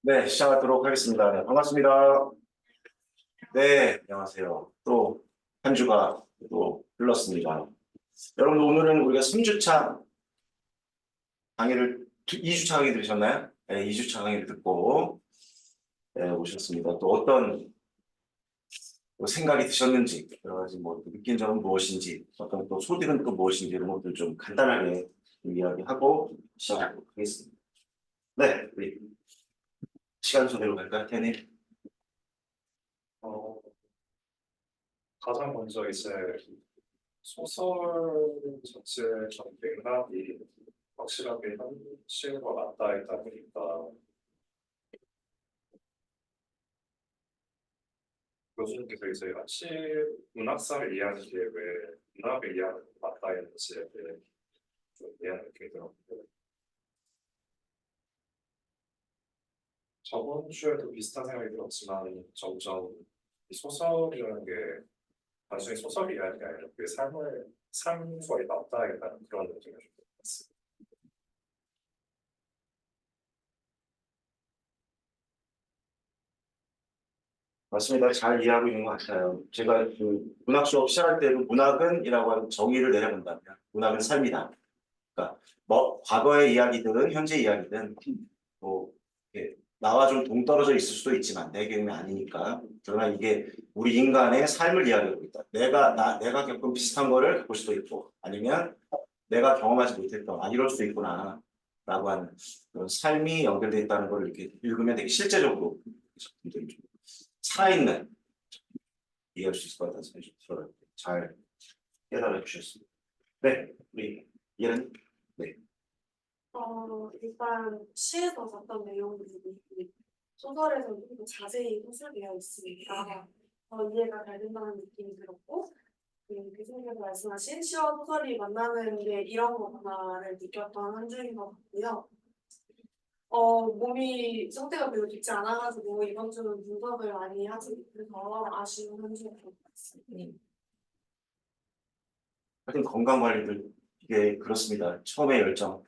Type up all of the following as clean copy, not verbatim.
네, 시작하도록 하겠습니다. 네, 반갑습니다. 네, 안녕하세요. 또 한 주가 또 흘렀습니다. 여러분, 오늘은 우리가 3주차 강의를, 2주차 강의 들으셨나요? 네, 2주차 강의를 듣고 네, 오셨습니다. 또 어떤 뭐 생각이 드셨는지, 여러 가지 뭐 느낀 점은 무엇인지, 어떤 또 소득은 또 무엇인지 이런 것들 좀 간단하게 이야기하고 시작하도록 하겠습니다. 네, 우리 시간 소대로 갈까요, 태님? 어, 가장 먼저 이제 소설 자체의 맥락이 확실하게 현실과 맞닿아 있다 보니까 교수님께서 이제 현실 문학사를 이해하시기에 왜 문학을 이해하는 게 맞닿아 있는지에 대해 좀 이해하는 느낌이 들었는데 저번 주에도 비슷한 생각이 들었지만 점점 이 소설이라는 게 단순히 소설이 이야기가 아니라 그 삶과 맞닿아 있다는 그런 느낌을 좀 받았어요. 맞습니다. 잘 이해하고 있는 것 같아요. 제가 그 문학 수업 시작할 때도 문학은이라고 하는 정의를 내려본다면 문학은 삶이다. 그러니까 뭐 과거의 이야기들은 현재 이야기든 뭐 이렇게 나와 좀 동떨어져 있을 수도 있지만 내 경험이 아니니까. 그러나 이게 우리 인간의 삶을 이야기하고 있다. 내가 겪은 비슷한 거를 겪을 수도 있고 아니면 내가 경험하지 못했던 이럴 수도 있구나 라고 하는 그런 삶이 연결되어 있다는 걸 이렇게 읽으면 되게 실제적으로 작품들이 좀 살아있는 이해할 수 있을 것 같아서 잘 깨달아 주셨습니다. 네, 우리 얘는 네. 일단 시에서 봤던 내용들이 소설에서 좀 더 자세히 호술되어 있으니까 이해가 잘 된다는 느낌이 들었고, 교수님께서 말씀하신 시와 소설이 만나는 게 이런 거구나를 느꼈던 한 주인 것 같고요. 몸이 상태가 별로 좋지 않아가지고 이번 주는 분석을 많이 하지 못해서 아쉬운 한 주인 것 같습니다. 하여튼 건강 관리들 이게 그렇습니다. 처음에 열정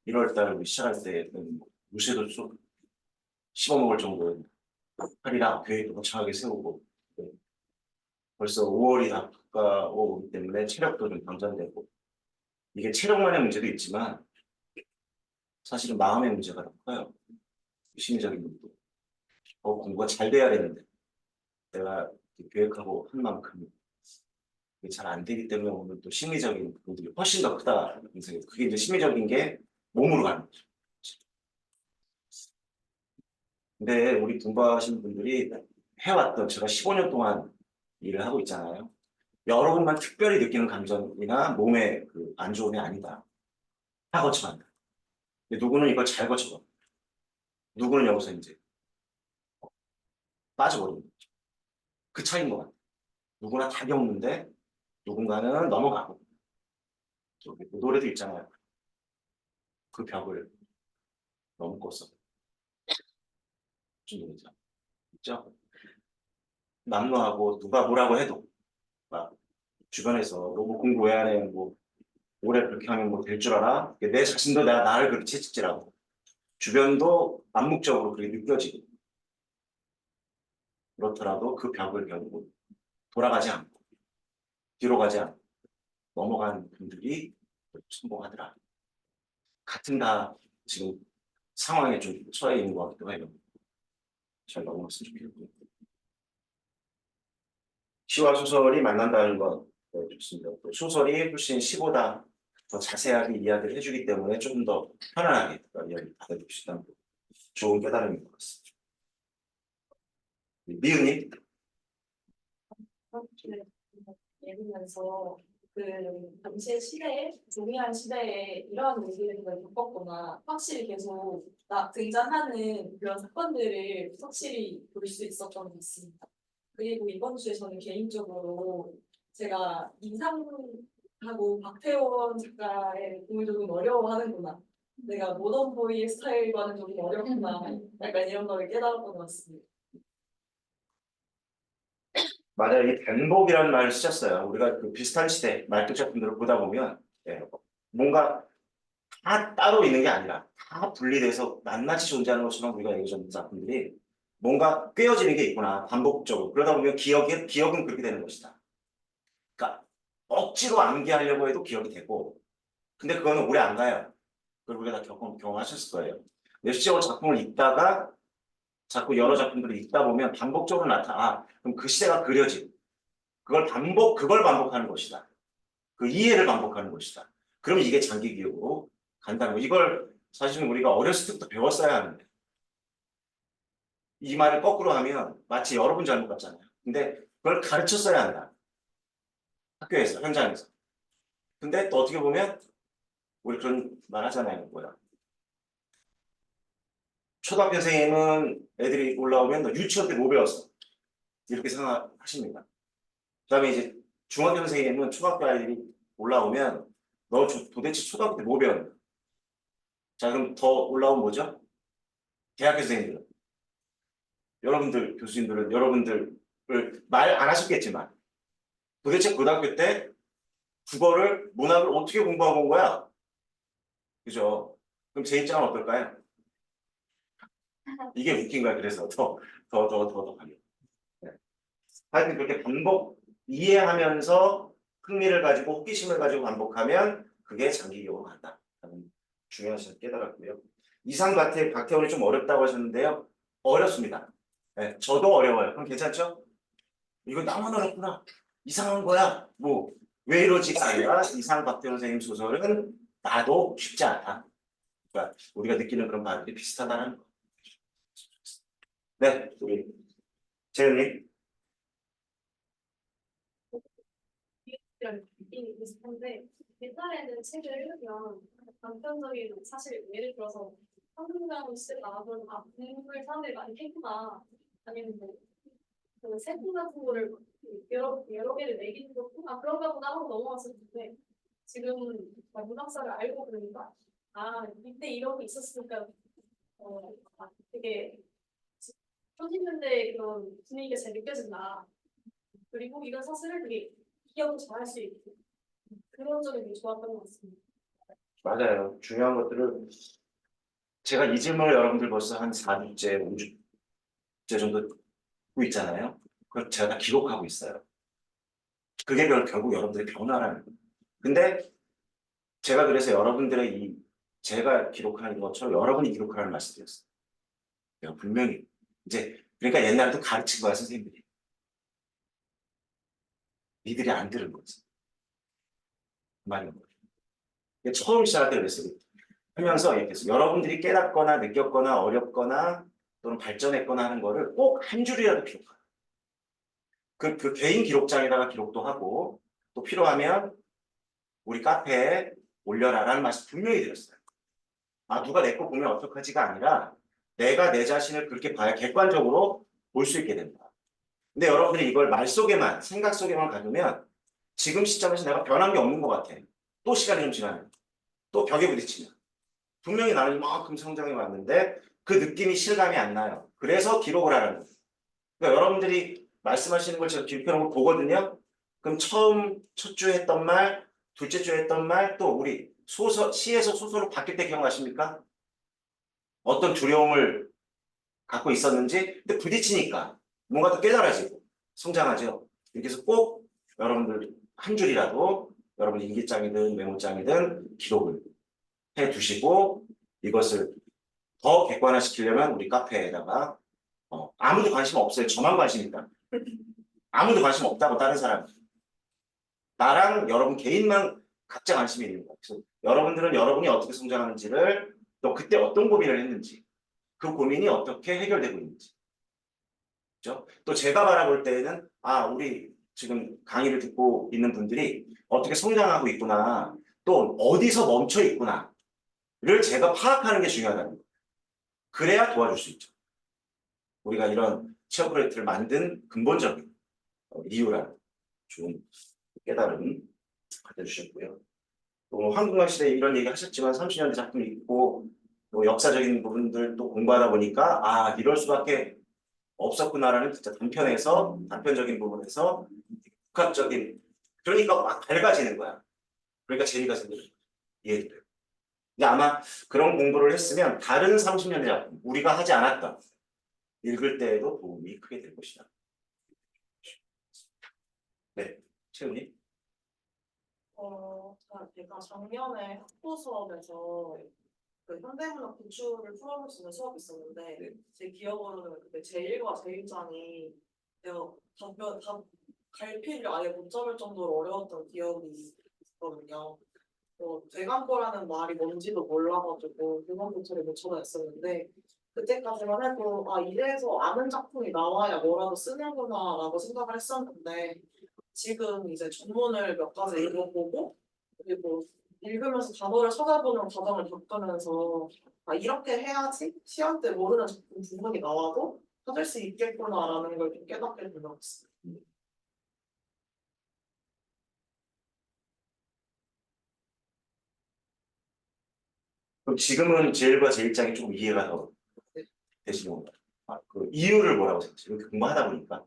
1월 달 우리 시작할 때는 무쇠도 좀 씹어먹을 정도의 팔이랑 계획도 거창하게 세우고 네. 벌써 5월이 다가오기 때문에 체력도 좀 방전되고 이게 체력만의 문제도 있지만 사실은 마음의 문제가 더 커요. 심리적인 문제도. 공부가 잘 돼야 되는데 내가 계획하고 한 만큼 잘 안 되기 때문에 오늘 또 심리적인 부분들이 훨씬 더 크다. 그게 이제 심리적인 게 몸으로 가는 거죠. 근데 우리 공부하시는 분들이 해왔던 제가 15년 동안 일을 하고 있잖아요. 여러분만 특별히 느끼는 감정이나 몸의 그 안 좋음이 아니다. 다 거쳐간다. 근데 누구는 이걸 잘 거쳐가. 누구는 여기서 이제 빠져버리는 거죠. 그 차이인 것 같아요. 누구나 다 겪는데 누군가는 넘어가고. 그 노래도 있잖아요. 그 벽을 넘고서. 무슨 노래죠? 있죠? 남루하고 누가 뭐라고 해도 막 주변에서 너 뭐 공부 왜 안 해? 뭐 올해 그렇게 하면 뭐 될 줄 알아? 내 자신도 내가 나를 그렇게 채찍질하고 주변도 암묵적으로 그렇게 느껴지고 그렇더라도 그 벽을 결국 돌아가지 않고 뒤로 가지 않고 넘어간 분들이 성공하더라. 같은 다 지금 상황에 좀 처해 있는 것 같기도 해요. 잘 넘어갔으면 좋겠고. 시와 소설이 만난다는 건 네, 좋습니다. 또 소설이 훨씬 시보다 더 자세하게 이야기를 해주기 때문에 조금 더 편안하게 이야기를 받아들일 수 있다는 좋은 깨달음인 것 같습니다. 미은님? 네, 읽으면서 그 당시의 시대에 동일한 시대에 이런 얘기를 겪었구나 확실히 계속 등장하는 그런 사건들을 확실히 볼 수 있었던 것 같습니다. 그리고 이번 주에 저는 개인적으로 제가 인상하고 박태원 작가의 공을 조금 어려워하는구나. 내가 모던보이의 스타일과는 조금 어렵구나. 약간 이런 거를 깨달았던 것 같습니다. 맞아요. 이 반복이라는 말을 쓰셨어요. 우리가 그 비슷한 시대 말뜻 작품들을 보다 보면 예, 뭔가 다 따로 있는 게 아니라 다 분리돼서 낱낱이 존재하는 것처럼 우리가 얘기해줬는 작품들이 뭔가 꿰어지는 게 있구나. 반복적으로. 그러다 보면 기억은 그렇게 되는 것이다. 그러니까 억지로 암기하려고 해도 기억이 되고 근데 그거는 오래 안 가요. 그걸 우리가 다 경험하셨을 거예요. 근데 실제로 작품을 읽다가 자꾸 여러 작품들을 읽다 보면 반복적으로 나타나. 그럼 그 시대가 그려지고 그걸 반복하는 것이다. 그 이해를 반복하는 것이다. 그러면 이게 장기 기억으로 간다는 거. 이걸 사실은 우리가 어렸을 때부터 배웠어야 하는데 이 말을 거꾸로 하면 마치 여러분 잘못 같잖아요. 근데 그걸 가르쳤어야 한다. 학교에서, 현장에서. 근데 또 어떻게 보면 우리 그런 말 하잖아요. 뭐야. 초등학교 선생님은 애들이 올라오면 너 유치원 때 뭐 배웠어? 이렇게 생각하십니다. 그다음에 이제 중학교 선생님은 초등학교 아이들이 올라오면 너 도대체 초등학교 때 뭐 배웠냐? 자 그럼 더 올라오면 뭐죠? 대학교 선생님들은 여러분들 교수님들은 여러분들을 말 안 하셨겠지만 도대체 고등학교 때 국어를 문학을 어떻게 공부하고 온 거야? 그죠? 그럼 제 입장은 어떨까요? 이게 웃긴 거야. 그래서 더 가려. 네. 하여튼 그렇게 반복 이해하면서 흥미를 가지고 호기심을 가지고 반복하면 그게 장기 기억으로 간다. 라는 중요한 사실을 깨달았고요. 이상 박태원이 좀 어렵다고 하셨는데요. 어렵습니다. 네, 저도 어려워요. 그럼 괜찮죠? 이거 나만 어렵구나. 이상한 거야. 뭐 왜 이러지가 아니라 이상 박태원 선생님 소설은 나도 쉽지 않다. 그러니까 우리가 느끼는 그런 바들이 비슷하다는 거. 네, 우리 재현님. 이런 느낌이 비슷한데 옛날에는 책을 읽으면 단편적인 사실 예를 들어서 한국장 시대 나와서는 아 국물 사람들이 많이 했구나 아니면 뭐그 세품 같은 거를 여러 개를 매기는 것도 아 그런가 보다 하고 넘어갔을 텐데 지금은 문학사를 알고 보니까 아 이때 이런 게 있었으니까 되게 30년대 그런 분위기가 잘 느껴진다. 그리고 이런 사실을 되게 기억을 잘할 수 있고 그런 점이 되게 좋았던 것 같습니다. 맞아요. 중요한 것들을 제가 이 질문을 여러분들 벌써 한 4주째, 5주째 정도 듣고 있잖아요. 그걸 제가 다 기록하고 있어요. 그게 결국 여러분들의 변화라는 거예요. 근데 제가 그래서 여러분들의 제가 기록하는 것처럼 여러분이 기록하라는 말씀드렸어요. 내가 분명히 이제 그러니까 옛날에도 가르친 거야 선생님들이. 니들이 안 들은 거지. 그 말인 거예요. 처음 시작할 때 그랬어요. 하면서 이렇게 해서 여러분들이 깨닫거나 느꼈거나 어렵거나 또는 발전했거나 하는 거를 꼭 한 줄이라도 기록하라. 그 개인 기록장에다가 기록도 하고 또 필요하면 우리 카페에 올려라라는 말씀 분명히 드렸어요. 아 누가 내 거 보면 어떡하지가 아니라 내가 내 자신을 그렇게 봐야 객관적으로 볼 수 있게 된다. 근데 여러분들이 이걸 말 속에만 생각 속에만 가두면 지금 시점에서 내가 변한 게 없는 것 같아. 또 시간이 좀 지나면 또 벽에 부딪히면 분명히 나는 이만큼 성장해 왔는데 그 느낌이 실감이 안 나요. 그래서 기록을 하라는 거예요. 그러니까 여러분들이 말씀하시는 걸 제가 기록해놓은 걸 보거든요. 그럼 첫 주에 했던 말, 둘째 주에 했던 말, 또 우리 시에서 소설로 바뀔 때 기억나십니까? 어떤 두려움을 갖고 있었는지, 근데 부딪히니까 뭔가 더 깨달아지고 성장하죠. 이렇게 해서 꼭 여러분들 한 줄이라도 여러분 일기장이든 메모장이든 기록을 해 두시고 이것을 더 객관화시키려면 우리 카페에다가 아무도 관심 없어요. 저만 관심 있다. 아무도 관심 없다고 다른 사람. 나랑 여러분 개인만 각자 관심이 있는 거예요. 그래서 여러분들은 여러분이 어떻게 성장하는지를 또 그때 어떤 고민을 했는지 그 고민이 어떻게 해결되고 있는지. 그렇죠? 또 제가 바라볼 때에는 아 우리 지금 강의를 듣고 있는 분들이 어떻게 성장하고 있구나 또 어디서 멈춰 있구나를 제가 파악하는 게 중요하다는 거예요. 그래야 도와줄 수 있죠. 우리가 이런 취업 프로젝트를 만든 근본적인 이유라는 좋은 깨달음 가져주셨고요. 또 한국말 시대에 이런 얘기 하셨지만 30년대 작품 읽고 또 역사적인 부분들 또 공부하다 보니까 아 이럴 수밖에 없었구나라는 진짜 단편적인 부분에서 복합적인 그러니까 막 밝아지는 거야. 그러니까 재미가 생기는 거야. 이해돼요. 근데 아마 그런 공부를 했으면 다른 30년의 작품, 우리가 하지 않았던 읽을 때에도 도움이 크게 될 것이다. 네, 채은이? 제가 작년에 학부 수업에서 그 현대문학 구출을 풀어볼 수 있는 수업이 있었는데 네. 제 기억으로는 그때 제1과 제1장이 내가 갈피를 아예 못 잡을 정도로 어려웠던 기억이 있거든요. 대감고라는 말이 뭔지도 몰라가지고 대감고처를 못 찾아냈었는데 그때까지만 해도 이래서 아는 작품이 나와야 뭐라도 쓰는구나라고 생각을 했었는데 지금 이제 전문을 몇 가지 읽어보고 그리고 읽으면서 단어를 찾아보는 과정을 겪으면서 이렇게 해야지 시험 때 모르는 작품 부분이 나와도 찾을 수 있겠구나라는 걸 좀 깨닫게 된 것 같습니다. 그럼 지금은 제1과 제1장이 조금 이해가 더 네. 되시는 건가요? 그 이유를 뭐라고 생각하세요? 이렇게 공부하다 보니까.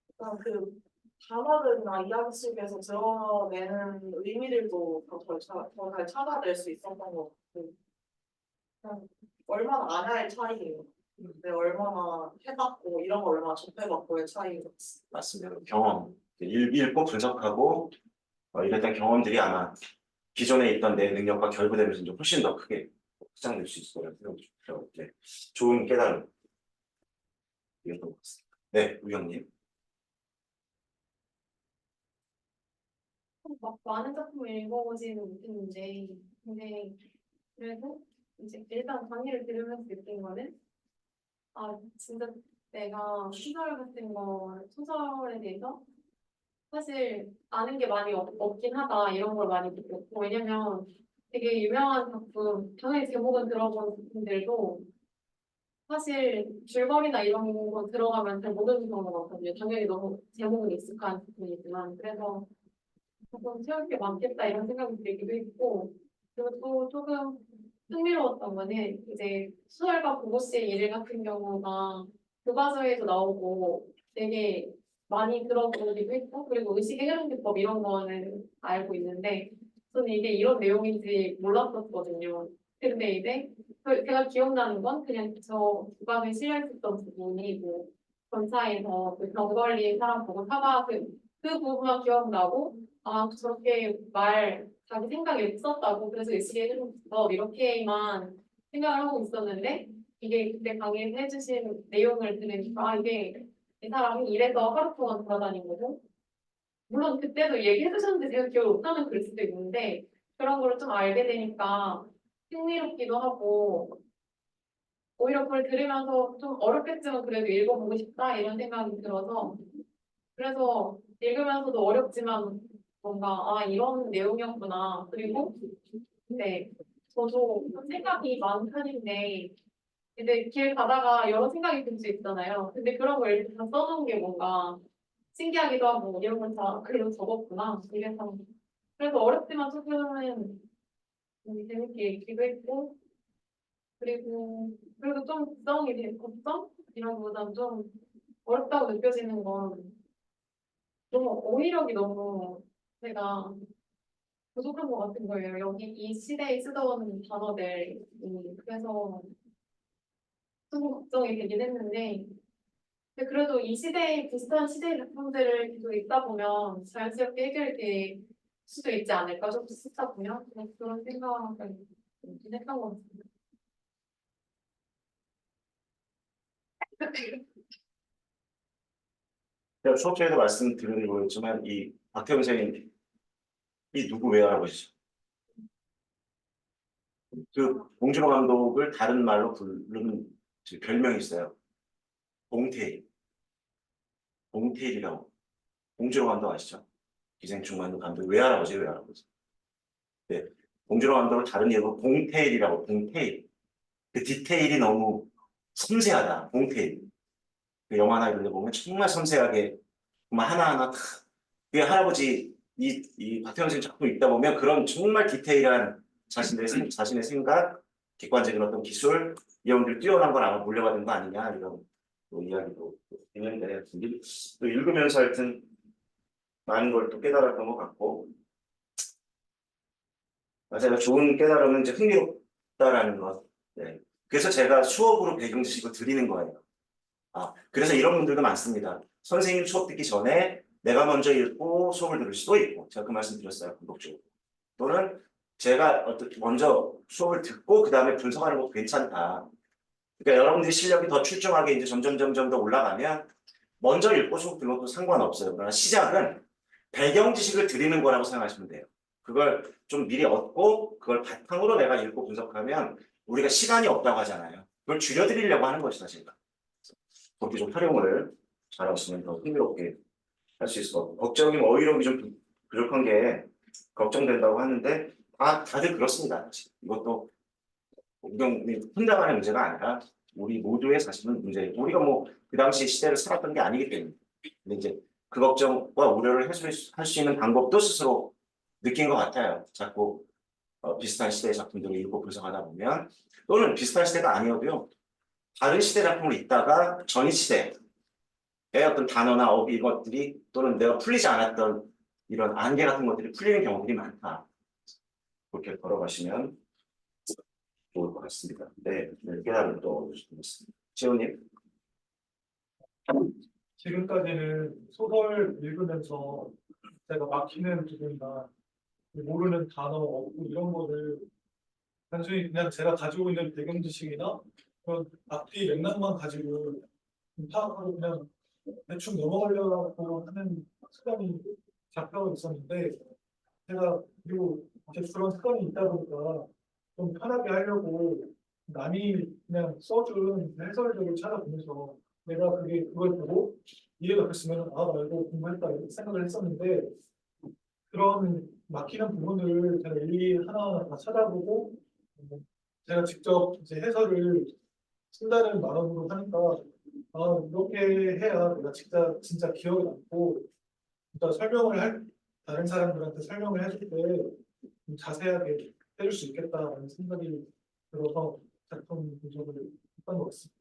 일단 그 단어들이나 이야기 속에서 드러내는 의미들도 더 잘 찾아낼 수 있었던 것 같고 그냥 얼마나 아냐의 차이예요. 근데 얼마나 해봤고 이런 거 얼마나 접해봤고의 차이인 것 같습니다. 맞습니다. 경험. 읽고 분석하고 이랬던 경험들이 아마 기존에 있던 내 능력과 결부되면서 이제 훨씬 더 크게 확장될 수 있을 거라는 생각이 들어요. 네. 좋은 깨달음. 이었던 것 같습니다. 네, 우영님. 막 많은 작품을 읽어보지는 못했는데, 근데 그래도 이제 일단 강의를 들으면서 느낀 거는 진짜 내가 소설 같은 거, 소설에 대해서 사실 아는 게 많이 없긴 하다 이런 걸 많이 느꼈고 왜냐면 되게 유명한 작품, 당연히 제목은 들어본 분들도 사실 줄거리나 이런 거 들어가면 잘 모르는 경우가 많거든요. 당연히 너무 제목은 익숙한 작품이지만 그래서 조금 채울 게 많겠다 이런 생각이 들기도 했고 그리고 또 조금 흥미로웠던 거는 이제 수월과 고고씨의 일 같은 경우가 교과서에도 나오고 되게 많이 들어보기도 했고 그리고 의식의 흐름 기법 이런 거는 알고 있는데 저는 이게 이런 내용인지 몰랐었거든요. 근데 이제 제가 기억나는 건 그냥 저 교과서에 실려있었던 부분이 뭐 전차에서 그 병 걸린 사람 보고 사과 그 부분만 기억나고 저렇게 자기 생각이 없었다고 그래서 의식의 흐름 기법 이렇게만 생각을 하고 있었는데 이게 그때 강의를 해주신 내용을 들으니까 이게 이 사람이 이래서 하루 동안 돌아다닌 거고 물론 그때도 얘기해 주셨는데 제가 기억을 못하는 그럴 수도 있는데 그런 거를 좀 알게 되니까 흥미롭기도 하고 오히려 그걸 들으면서 좀 어렵겠지만 그래도 읽어보고 싶다 이런 생각이 들어서 그래서 읽으면서도 어렵지만 뭔가 이런 내용이었구나 그리고 네 저도 생각이 많은 편인데 근데 길 가다가 여러 생각이 들 수 있잖아요. 근데 그런 걸 이렇게 다 써놓은 게 뭔가 신기하기도 하고 이런 걸 다 글로 적었구나. 이게 참 그래서 어렵지만 조금은 재밌게 읽기도 했고 그리고 그래도 좀 구성이 된 구성 이런 거보다는 좀 어렵다고 느껴지는 건 너무 어휘력이 너무 제가 부족한 것 같은 거예요. 여기 이 시대에 쓰던 단어들이 그래서 좀 걱정이 되긴 했는데 근데 그래도 이 시대에 비슷한 시대의 작품들을 계속 읽다 보면 자연스럽게 해결될 수도 있지 않을까 좀 쓰다 보면 그런 생각을 했던 것 같습니다. 제가 수업 중에도 말씀드린 거였지만 이 박태훈 선생님 이 누구 왜 알아보시죠? 그 봉준호 감독을 다른 말로 부르는 별명이 있어요. 봉태일. 봉태일이라고. 봉준호 감독 아시죠? 기생충만두 감독 왜 알아보지? 왜 알아보지? 네. 봉준호 감독을 다른 이름으로 봉태일이라고. 봉태일. 그 디테일이 너무 섬세하다. 봉태일. 그 영화나 이런 데 보면 정말 섬세하게 정말 하나하나 다. 그 할아버지 이 박태원 선생 작품 읽다 보면 그런 정말 디테일한 자신의 생각, 객관적인 어떤 기술 이런 들 뛰어난 걸 아마 물려받은 거 아니냐 이런 또 이야기도 있는데 또 읽으면서 하여튼 많은 걸 또 깨달았던 것 같고 제가 좋은 깨달음은 이제 흥미롭다라는 것. 네. 그래서 제가 수업으로 배경 지식을 드리는 거예요. 그래서 이런 분들도 많습니다. 선생님 수업 듣기 전에 내가 먼저 읽고 수업을 들을 수도 있고, 제가 그 말씀 드렸어요, 궁극적으로. 또는 제가 먼저 수업을 듣고 그 다음에 분석하는 것도 괜찮다. 그러니까 여러분들이 실력이 더 출중하게 이제 점점 더 올라가면 먼저 읽고 수업 듣는 것도 상관없어요. 그러나 시작은 배경 지식을 드리는 거라고 생각하시면 돼요. 그걸 좀 미리 얻고 그걸 바탕으로 내가 읽고 분석하면 우리가 시간이 없다고 하잖아요. 그걸 줄여드리려고 하는 것이다, 제가. 그렇게 좀 활용을 잘하시면 더 흥미롭게 할 수 있을 것 같고, 걱정이 어휘력이 좀 부족한 게 걱정된다고 하는데 다들 그렇습니다. 이것도 우경이 혼자만의 문제가 아니라 우리 모두의 사실은 문제예요. 우리가 뭐 그 당시 시대를 살았던 게 아니기 때문에. 근데 이제 그 걱정과 우려를 해소할 수 있는 방법도 스스로 느낀 것 같아요. 자꾸 비슷한 시대의 작품들을 읽고 분석하다 보면, 또는 비슷한 시대가 아니어도요, 다른 시대 작품을 읽다가 전이 시대의 어떤 단어나 어휘 이것들이, 또는 내가 풀리지 않았던 이런 안개 같은 것들이 풀리는 경우들이 많다. 그렇게 걸어가시면 좋을 것 같습니다. 네, 깨달음을 또 얻으셨습니다. 지호님. 지금까지는 소설 읽으면서 제가 막히는 부분이나 모르는 단어, 어구 이런 거를 단순히 그냥 제가 가지고 있는 배경 지식이나 그런 앞뒤 맥락만 가지고 파악하고 그냥 대충 넘어가려고 하는 습관이 잡혀 있었는데, 제가 그리고 이제 그런 습관이 있다 보니까 좀 편하게 하려고 남이 그냥 써준 해설들을 찾아보면서 내가 그걸 보고 이해가 됐으면 말고 공부했다 이렇게 생각을 했었는데, 그런 막히는 부분들을 제가 일일이 하나하나 다 찾아보고 제가 직접 이제 해설을 쓴다는 마음으로 하니까 이렇게 해야 내가 진짜 기억에 남고 진짜 다른 사람들한테 설명을 해줄 때 좀 자세하게 해줄 수 있겠다라는 생각이 들어서 작품 분석을 했던 것 같습니다.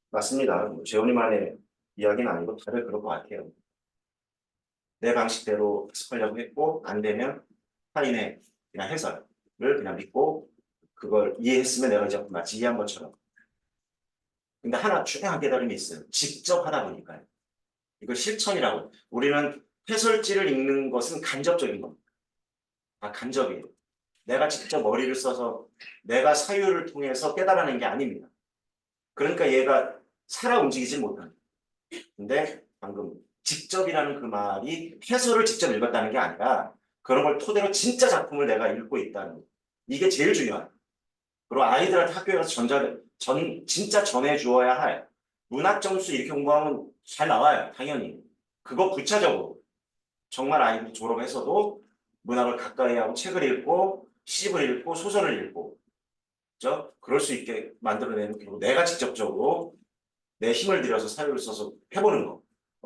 맞습니다. 뭐 재훈이만의 이야기는 아니고 다들 그럴 것 같아요. 내 방식대로 학습하려고 했고 안 되면 타인의 그냥 해설을 그냥 믿고 그걸 이해했으면 내가 이제 마치 이해한 것처럼. 근데 하나 중요한 깨달음이 있어요. 직접 하다 보니까요. 이걸 실천이라고. 우리는 해설지를 읽는 것은 간접적인 겁니다. 간접이에요. 내가 직접 머리를 써서 내가 사유를 통해서 깨달아낸 게 아닙니다. 그러니까 얘가 살아 움직이질 못합니다. 근데 방금 직접이라는 그 말이 해설을 직접 읽었다는 게 아니라 그런 걸 토대로 진짜 작품을 내가 읽고 있다는 거. 이게 제일 중요해요. 그리고 아이들한테 학교에 가서 진짜 전해주어야 할 문학 점수 이렇게 공부하면 잘 나와요. 당연히. 그거 부차적으로 정말 아이들이 졸업해서도 문학을 가까이 하고 책을 읽고 시집을 읽고 소설을 읽고 그죠? 그럴 수 있게 만들어내는, 그리고 내가 직접적으로 내 힘을 들여서 사유를 써서 해보는 거.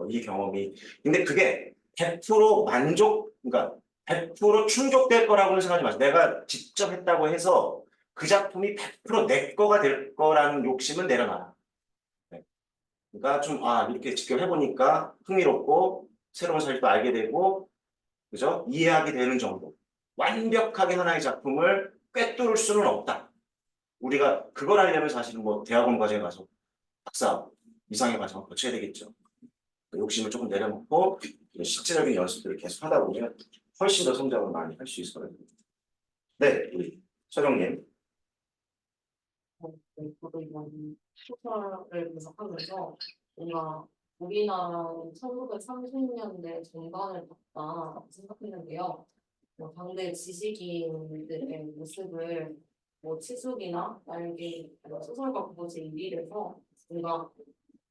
이 경험이. 근데 그게 100% 그러니까 100% 충족될 거라고는 생각하지 마세요. 내가 직접 했다고 해서 그 작품이 100%내 거가 될 거라는 욕심은 내려놔. 네. 그러니까 좀, 이렇게 직접 해보니까 흥미롭고 새로운 사실도 알게 되고, 그죠? 이해하게 되는 정도. 완벽하게 하나의 작품을 꿰뚫을 수는 없다. 우리가 그걸 하려면 사실은 뭐 대학원 과정에 가서 박사 이상의 과정을 거쳐야 되겠죠. 욕심을 조금 내려놓고 실질적인 연습들을 계속 하다 보면 훨씬 더 성장을 많이 할 수 있을 거예요. 네, 우리 서정님. 저도 이번 소설을 분석하면서 뭔가 우리나라는 1930년대 전반을 봤다 생각했는데요. 당대 지식인들의 모습을 치숙이나 날개, 소설가 구보제 1일에서 뭔가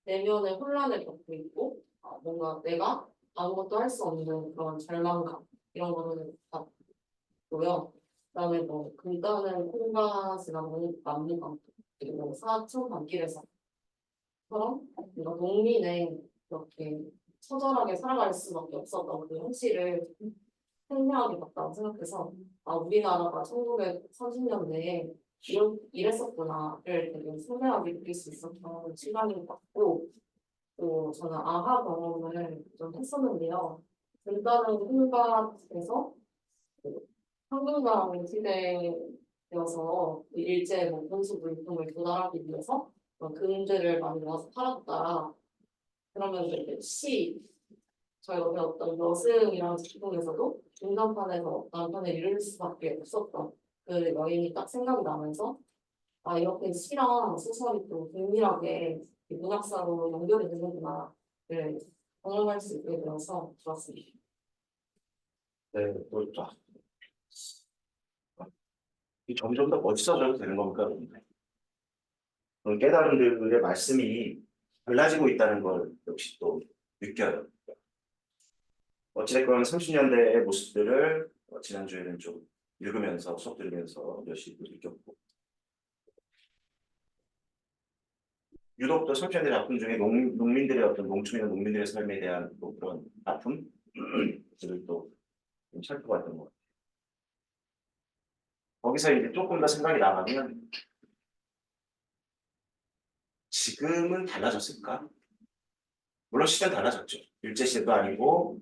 내면의 혼란을 겪고 있고 뭔가 내가 아무것도 할 수 없는 그런 절망감 이런 거를 봤고요. 그다음에 금단은 콩가스나 남문강 그리고 사촌 밤길에서처럼 뭔가 농민의 이렇게 처절하게 살아갈 수밖에 없었던 그 현실을 생생하게 봤다고 생각해서 우리나라가 1930년대에 이랬었구나를 되게 생생하게 느낄 수 있었던 시간인 것 같고, 또 저는 아하 경험을 좀 했었는데요. 일단은 혼밥에서 한국당 시대여서 일제 뭐 군수 물품을 조달하기 위해서 금들을 많이 모아서 팔았다. 그러면 이제 저희가 배웠던 여승이라는 작품에서도 중간판에서 남편을 잃을 수밖에 없었던 그 여인이 딱 생각이 나면서 아 이렇게 시랑 소설이 또 긴밀하게 이 문학사로 연결이 되는구나를 경험할 수 있게 되어서 좋았습니다. 네, 이 점점 더 멋있어져도 되는 겁니까? 그런 깨달음들의 말씀이 달라지고 있다는 걸 역시 또 느껴요. 어찌됐건 30년대의 모습들을 지난주에는 좀 읽으면서 수업 들으면서 열심히 느꼈고 유독 또 30년대 작품 중에 농민들의 어떤 농촌이나 농민들의 삶에 대한 또 그런 아픔들을 또 좀 살펴봤던 것 같아요. 거기서 이제 조금 더 생각이 나가면 지금은 달라졌을까? 물론 시대는 달라졌죠. 일제시대도 아니고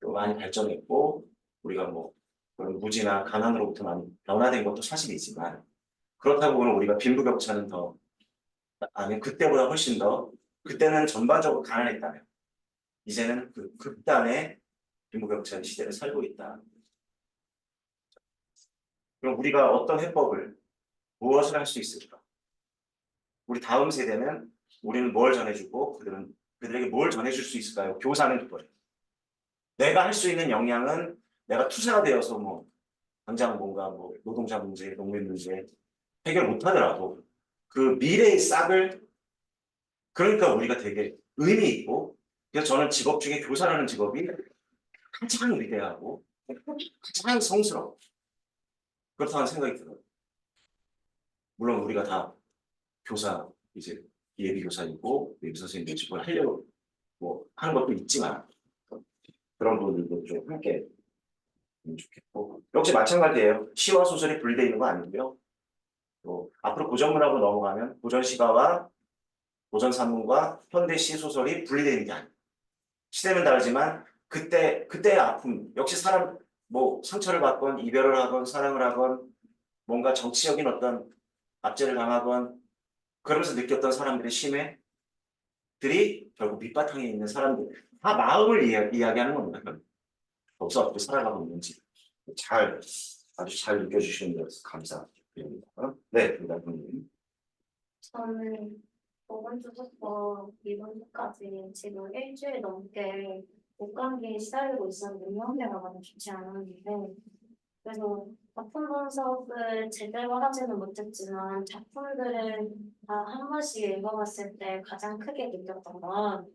또 많이 발전했고 우리가 뭐 그런 무지나 가난으로부터 많이 변화된 것도 사실이지만 그렇다고 보면 우리가 빈부격차는 더 아니 그때보다 훨씬 더 그때는 전반적으로 가난했다면 이제는 그 극단의 빈부격차의 시대를 살고 있다. 그럼 우리가 어떤 해법을 무엇을 할 수 있을까? 우리 다음 세대는 우리는 뭘 전해주고 그들에게 뭘 전해줄 수 있을까요? 교사는 그거예요. 내가 할 수 있는 역량은 내가 투자가 되어서 뭐 당장 뭔가 뭐 노동자 문제, 농민 문제 해결 못하더라도 그 미래의 싹을 그러니까 우리가 되게 의미 있고 그래서 저는 직업 중에 교사라는 직업이 가장 위대하고 가장 성스러워 그렇다는 생각이 들어요. 물론 우리가 다 교사 이제 예비 교사이고 예비 선생님들 직업을 하려고 뭐 하는 것도 있지만 그런 부분들도 좀 함께 좋겠고 역시 마찬가지예요. 시와 소설이 분리되어 있는 거 아니고요. 또 앞으로 고전문학으로 넘어가면 고전 시가와 고전 산문과 현대 시 소설이 분리되어 있는 게 아니에요. 시대는 다르지만 그때의 아픔 역시 사람 뭐 상처를 받건 이별을 하건 사랑을 하건 뭔가 정치적인 어떤 압제를 당하건 그러면서 느꼈던 사람들의 심해들이 결국 밑바탕에 있는 사람들 다 마음을 이야기하는 겁니다. 거기서 어떻게 살아가고 있는지 아주 잘 느껴주시는 것 감사드립니다. 네, 부장님. 저는 저번 주부터 이번 주까지 지금 일주일 넘게 목감기에 시달리고 있었는데 상태가 많이 좋지 않았는데 그래서 작품 분석을 제대로 하지는 못했지만 작품들을 다 한 번씩 읽어봤을 때 가장 크게 느꼈던 건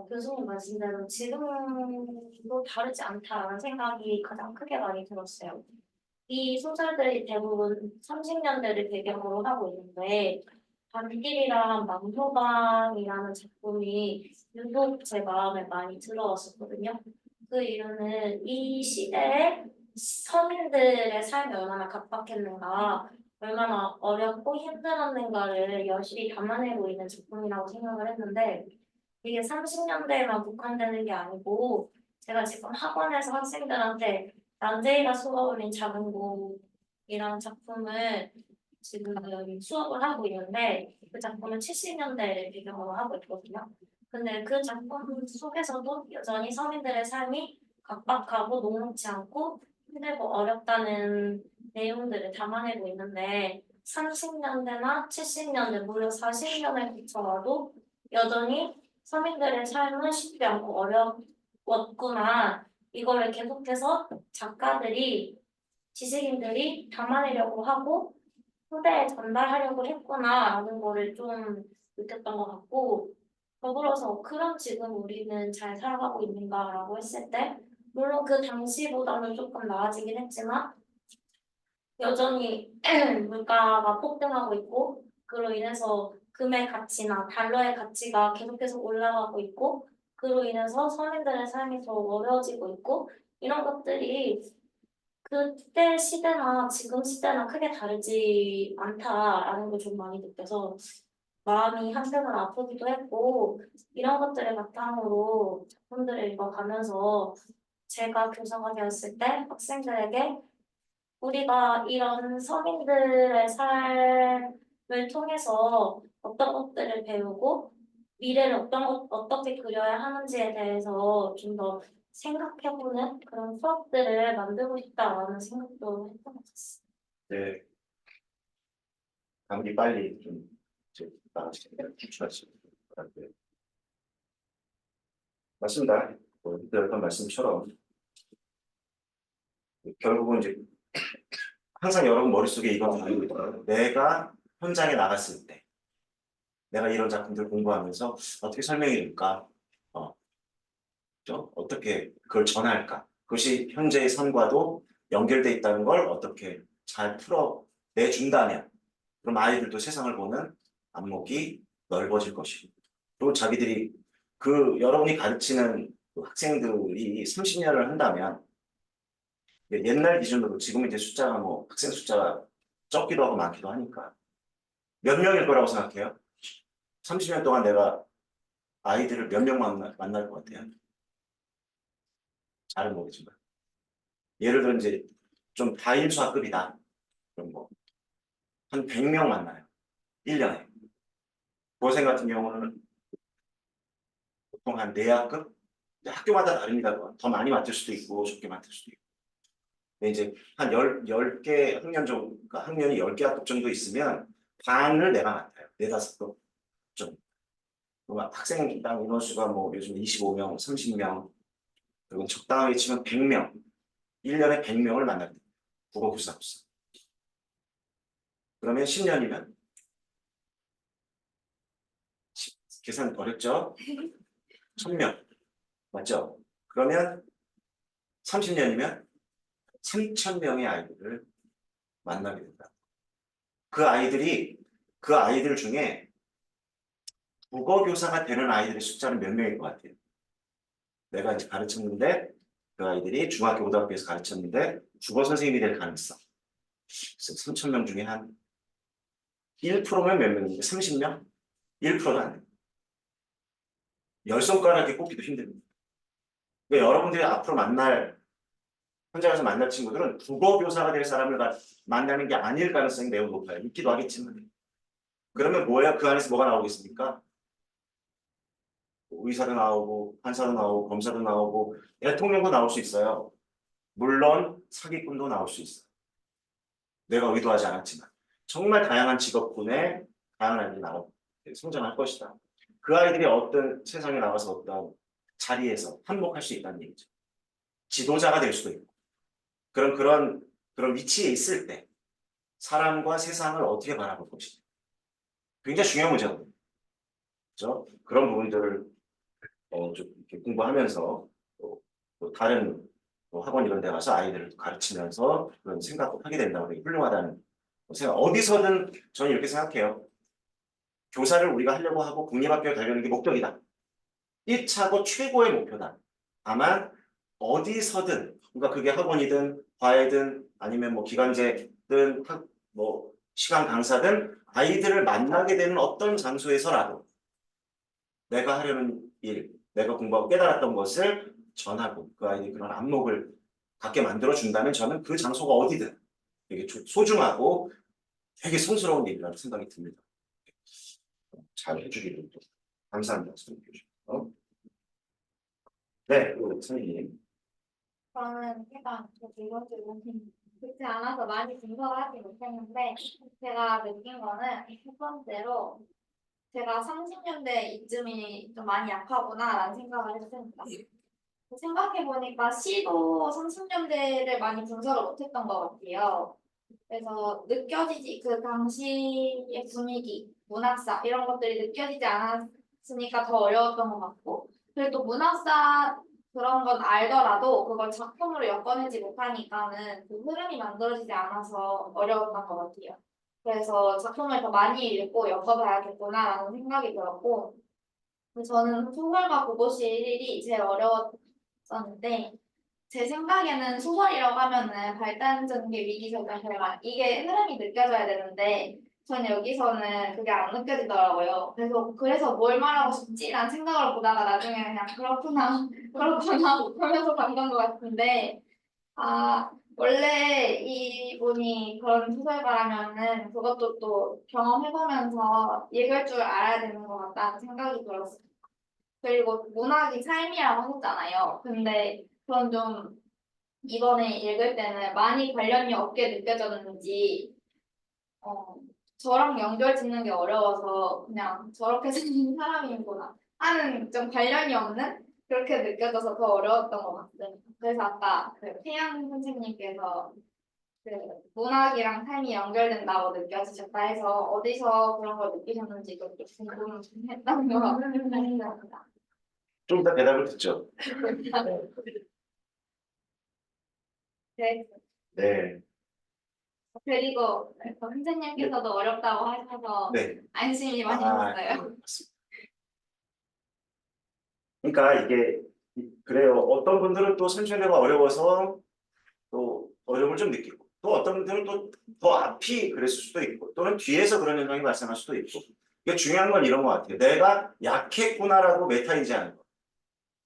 교수님 말씀대로 지금도 다르지 않다라는 생각이 가장 크게 많이 들었어요. 이 소설들이 대부분 30년대를 배경으로 하고 있는데 밤길이랑 만표방이라는 작품이 유독 제 마음에 많이 들어왔었거든요. 그 이유는 이 시대에 서민들의 삶이 얼마나 각박했는가, 얼마나 어렵고 힘들었는가를 여실히 담아내고 있는 작품이라고 생각을 했는데 이게 30년대에만 국한되는 게 아니고 제가 지금 학원에서 학생들한테 난제이가 수어올린 작은 공이라는 작품을 지금 수업을 하고 있는데 그 작품은 70년대를 배경으로 하고 있거든요. 근데 그 작품 속에서도 여전히 서민들의 삶이 각박하고 녹록지 않고 힘들고 어렵다는 내용들을 담아내고 있는데 30년대나 70년대 무려 40년에 비춰봐도 여전히 서민들의 삶은 쉽지 않고 어려웠구나. 이거를 계속해서 작가들이 지식인들이 담아내려고 하고 후대에 전달하려고 했구나라는 거를 좀 느꼈던 것 같고 더불어서 그럼 지금 우리는 잘 살아가고 있는가라고 했을 때 물론 그 당시보다는 조금 나아지긴 했지만 여전히 물가가 폭등하고 있고 그로 인해서 금의 가치나 달러의 가치가 계속해서 올라가고 있고 그로 인해서 서민들의 삶이 더 어려워지고 있고 이런 것들이 그때 시대나 지금 시대나 크게 다르지 않다라는 걸 좀 많이 느껴서 마음이 한편으로 아프기도 했고 이런 것들을 바탕으로 작품들을 읽어가면서 제가 교사가 되었을 때 학생들에게 우리가 이런 서민들의 삶을 통해서 어떤 것들을 배우고 미래를 어떻게 그려야 하는지에 대해서 좀 더 생각해보는 그런 수업들을 만들고 싶다라는 생각도 했던 것 같습니다. 네. 감기 빨리 좀 이제 나아지게 추천하시기 바랍니다. 맞습니다. 뭐 드렸던 말씀처럼 결국은 이제 항상 여러분 머릿속에 이건 알고 있더라고요. 내가 현장에 나갔을 때 내가 이런 작품들 공부하면서 어떻게 설명해 줄까? 그죠? 어떻게 그걸 전할까? 그것이 현재의 삶과도 연결돼 있다는 걸 어떻게 잘 풀어내준다면 그럼 아이들도 세상을 보는 안목이 넓어질 것이고 또 자기들이 그 여러분이 가르치는 그 학생들이 30년을 한다면 옛날 기준으로 지금 이제 숫자가 뭐 학생 숫자가 적기도 하고 많기도 하니까 몇 명일 거라고 생각해요? 30년 동안 내가 아이들을 몇 명 만날 것 같아요? 잘은 모르지만 예를 들어 이제 좀 다인수학급이다 그럼 뭐 한 100명 만나요 1년에 고생 같은 경우는 보통 한 4학급 학교마다 다릅니다. 그건. 더 많이 맡을 수도 있고 적게 맡을 수도 있고 근데 이제 한 10개 학년 정도 그러니까 학년이 10개 학급 정도 있으면 반을 내가 맡아요 4~5급 정도 학생당 인원수가 뭐 요즘 25명 30명 그리고 적당하게 치면 100명 1년에 100명을 만날 때 국어교사로서 그러면 10년이면 계산 어렵죠? 1000명 맞죠? 그러면 30년이면 3000명의 아이들을 만나게 된다. 그 아이들 중에 국어교사가 되는 아이들의 숫자는 몇 명일 것 같아요? 내가 이제 가르쳤는데 그 아이들이 중학교, 고등학교에서 가르쳤는데 국어 선생님이 될 가능성. 그래서 3000명 중에 한 1%면 몇 명인데 30명? 1%도 안 돼요. 10손가락에 꼽기도 힘듭니다. 그러니까 여러분들이 앞으로 현장에서 만날 친구들은 국어교사가 될 사람을 만나는 게 아닐 가능성이 매우 높아요. 있기도 하겠지만. 그러면 뭐예요? 그 안에서 뭐가 나오겠습니까? 의사도 나오고 판사도 나오고 검사도 나오고 대통령도 나올 수 있어요. 물론 사기꾼도 나올 수 있어요. 내가 의도하지 않았지만 정말 다양한 직업군에 다양한 아이들이 성장할 것이다. 그 아이들이 어떤 세상에 나가서 어떤 자리에서 한몫할 수 있다는 얘기죠. 지도자가 될 수도 있고 그런 위치에 있을 때 사람과 세상을 어떻게 바라볼 것인가 굉장히 중요한 문제거든요. 그렇죠? 그런 부분들을 좀 이렇게 공부하면서 또 다른 학원 이런 데 가서 아이들을 가르치면서 그런 생각을 하게 된다고 되게 훌륭하다는 생각. 어디서든 저는 이렇게 생각해요. 교사를 우리가 하려고 하고 국립학교에 가려는 게 목적이다. 1차고 최고의 목표다. 다만 어디서든 그러니까 그게 학원이든 과외든 아니면 뭐 기간제든 뭐 시간 강사든 아이들을 만나게 되는 어떤 장소에서라도 내가 하려는 일, 내가 공부하고 깨달았던 것을 전하고 그 아이들이 그런 안목을 갖게 만들어 준다면 저는 그 장소가 어디든 되게 소중하고 되게 성스러운 일이라는 생각이 듭니다. 잘 해주기를 또 감사합니다. 선생님. 네, 선생님. 저는 이번 질문 듣지 않아서 많이 분석을 하지 못했는데 제가 느낀 거는 첫 번째로 제가 30년대 이쯤이 좀 많이 약하구나라는 생각을 했습니다. 생각해보니까 시도 30년대를 많이 분석을 못했던 것 같아요. 그래서 느껴지지 그 당시의 분위기, 문학사 이런 것들이 느껴지지 않았으니까 더 어려웠던 것 같고 그리고 또 문학사 그런 건 알더라도 그걸 작품으로 엮어내지 못하니까는 그 흐름이 만들어지지 않아서 어려웠던 것 같아요. 그래서 작품을 더 많이 읽고 엮어봐야겠구나라는 생각이 들었고 저는 소설과 고고실이 제일 어려웠었는데 제 생각에는 소설이라고 하면은 발단적인 게 위기적인 결말 이게 흐름이 느껴져야 되는데 전 여기서는 그게 안 느껴지더라고요. 그래서 뭘 말하고 싶지라는 생각을 보다가 나중에 그냥 그렇구나, 그렇구나 하면서 봤던 것 같은데, 아, 원래 이분이 그런 소설가라면은 그것도 또 경험해보면서 읽을 줄 알아야 되는 것 같다는 생각이 들었어요. 그리고 문학이 삶이라고 하셨잖아요. 근데 그건 좀 이번에 읽을 때는 많이 관련이 없게 느껴졌는지, 어, 저랑 연결 짓는 게 어려워서 그냥 저렇게 생긴 사람이구나 하는 좀 관련이 없는 그렇게 느껴져서 더 어려웠던 것 같아요. 그래서 아까 그 태양 선생님께서 그 문학이랑 삶이 연결된다고 느껴지셨다 해서 어디서 그런 걸 느끼셨는지도 좀 궁금했던 것 같습니다. 좀 이따 대답을 듣죠. 네. 네. 그리고 선생님께서도 어렵다고 하셔서 네. 안심이 많이 아, 됐어요. 맞습니다. 그러니까 이게 그래요. 어떤 분들은 또 선생님가 어려워서 또 어려움을 좀 느끼고 또 어떤 분들은 또 더 앞이 그랬을 수도 있고 또는 뒤에서 그런 현상이 발생할 수도 있고 이게 중요한 건 이런 것 같아요. 내가 약했구나라고 메타이지 않는 거.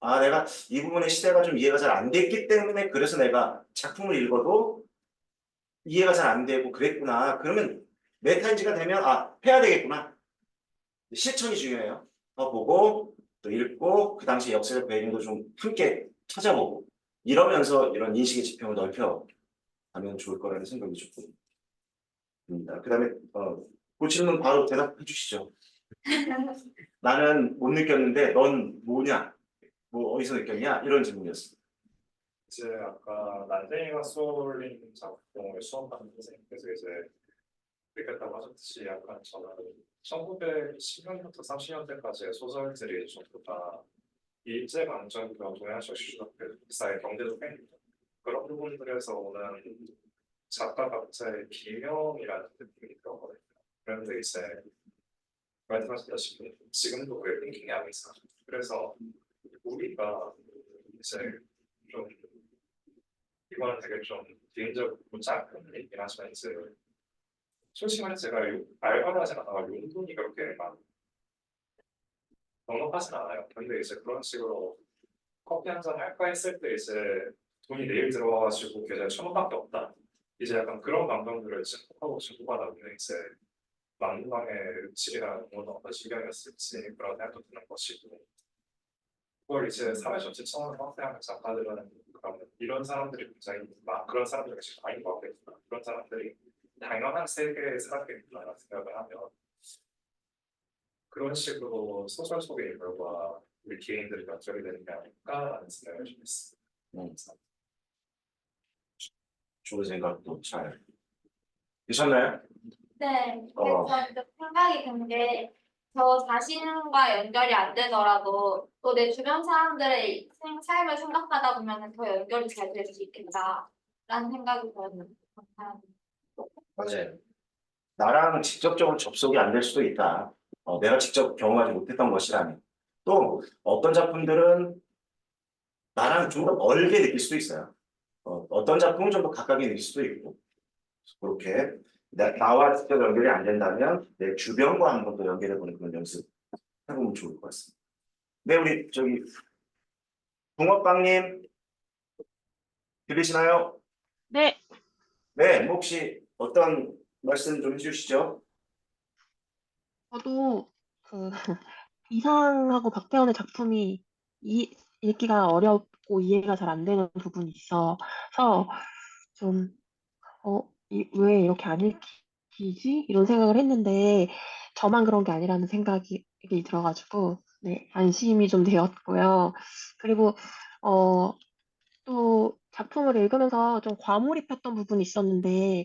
아, 내가 이 부분의 시대가 좀 이해가 잘 안 됐기 때문에 그래서 내가 작품을 읽어도 이해가 잘 안 되고 그랬구나. 그러면 메타인지가 되면 아, 해야 되겠구나. 실천이 중요해요. 더 보고 또 읽고 그 당시 역사적 배경도 좀 함께 찾아보고 이러면서 이런 인식의 지평을 넓혀가면 좋을 거라는 생각이 조금 듭니다. 그다음에 그 질문 바로 대답해 주시죠. 나는 못 느꼈는데 넌 뭐냐? 뭐 어디서 느꼈냐? 이런 질문이었습니다. 이제 아까 난쟁이가 쏠린 작품을 수업하는 선생님께서 이제 느꼈다고 하셨듯이 약간 저는 1910년부터 30년대까지의 소설들이 전부 다 일제강점기와 동양시아 시주덕들 사회 경제적 행위 그런 부분들에서 오는 작가 각자의 비명이라는 느낌이 들었거든요. 그런데 이제 말씀하셨다시피 지금도 그 링킹이 하고 있어요. 그래서 우리가 이제 좀 이거는 되게 좀 개인적으로 짧은 얘기긴 하지만 이제 솔직히 말해서 제가 알바를 하진 않아요. 용돈이 그렇게 막 넉넉하진 않아요. 근데 이제 그런 식으로 커피 한 잔 할까 했을 때 이제 돈이 내일 들어와가지고 계좌에 1,000원밖에 없다. 이제 약간 그런 감정들을 증폭하고 증폭하다 보면 이제 만방의 질이라는 건 어떤 신경이었을지 그런 생각도 드는 것이고 그걸 이제 사회 전체 차원에서 확대하는 작가들은 그러면 이런 사람들이 굉장히 그런 사람들이 지금 많이 같겠구나 그런 사람들이 당연한 세계에 살았겠구나라는 생각을 하면 그런 식으로 소설 속의 인물과 우리 개인들이 연결이 되는 게 아닐까라는 생각을 좀 했습니다. 좋은 생각도 잘 드셨나요? 네, 어. 그래서 좀 생각이 든 게 저 자신과 연결이 안 되더라도 또 내 주변 사람들의 삶을 생각하다 보면 더 연결이 잘 될 수 있겠다라는 생각이 들어요. 맞아요. 나랑 직접적으로 접속이 안 될 수도 있다. 내가 직접 경험하지 못했던 것이라면. 또 어떤 작품들은 나랑 좀 더 멀게 느낄 수도 있어요. 어떤 작품은 좀 더 가깝게 느낄 수도 있고. 그렇게 나와 직접 연결이 안 된다면 내 주변과 한 번 더 연결해보는 그런 연습 해보면 좋을 것 같습니다. 네, 우리 저기 붕어빵님 들리시나요? 네, 네, 뭐 혹시 어떤 말씀 좀 해주시죠? 저도 그 이상하고 박태원의 작품이 읽기가 어렵고 이해가 잘 안 되는 부분이 있어서 좀, 왜 이렇게 안 읽히지? 이런 생각을 했는데 저만 그런 게 아니라는 생각이 들어가지고 네, 안심이 좀 되었고요. 그리고 어, 또 작품을 읽으면서 좀 과몰입했던 부분이 있었는데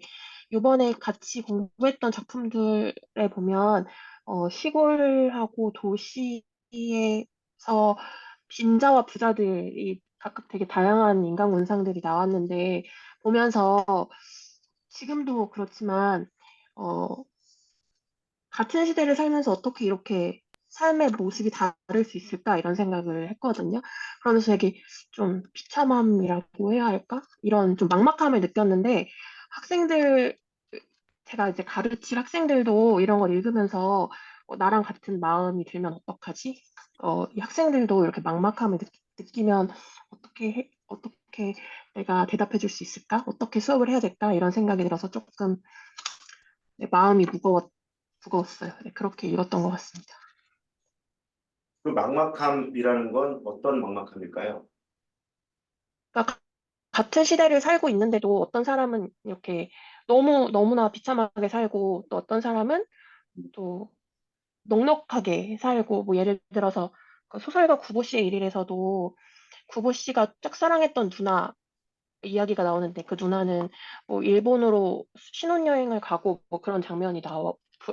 이번에 같이 공부했던 작품들에 보면 시골하고 도시에서 빈자와 부자들이 각각 되게 다양한 인간 군상들이 나왔는데 보면서 지금도 그렇지만 어, 같은 시대를 살면서 어떻게 이렇게 삶의 모습이 다를 수 있을까 이런 생각을 했거든요. 그러면서 되게 좀 비참함이라고 해야 할까? 이런 좀 막막함을 느꼈는데 학생들 제가 이제 가르칠 학생들도 이런 걸 읽으면서 나랑 같은 마음이 들면 어떡하지? 이 학생들도 이렇게 막막함을 느끼면 어떻게 내가 대답해 줄 수 있을까? 어떻게 수업을 해야 될까? 이런 생각이 들어서 조금 마음이 무거웠어요. 네, 그렇게 읽었던 것 같습니다. 그 막막함이라는 건 어떤 막막함일까요? 그러니까 같은 시대를 살고 있는데도 어떤 사람은 이렇게 너무나 비참하게 살고 또 어떤 사람은 또 넉넉하게 살고 뭐 예를 들어서 그 소설가 구보 씨의 일일에서도 구보 씨가 짝사랑했던 누나 이야기가 나오는데 그 누나는 뭐 일본으로 신혼여행을 가고 뭐 그런 장면이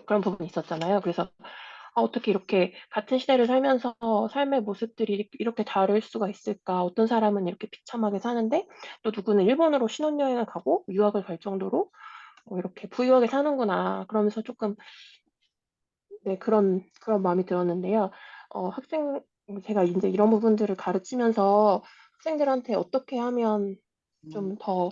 그런 부분이 있었잖아요. 그래서 어떻게 이렇게 같은 시대를 살면서 삶의 모습들이 이렇게 다를 수가 있을까? 어떤 사람은 이렇게 비참하게 사는데 또 누구는 일본으로 신혼여행을 가고 유학을 갈 정도로 이렇게 부유하게 사는구나. 그러면서 조금 네, 그런 마음이 들었는데요. 제가 이제 이런 부분들을 가르치면서 학생들한테 어떻게 하면 좀 더,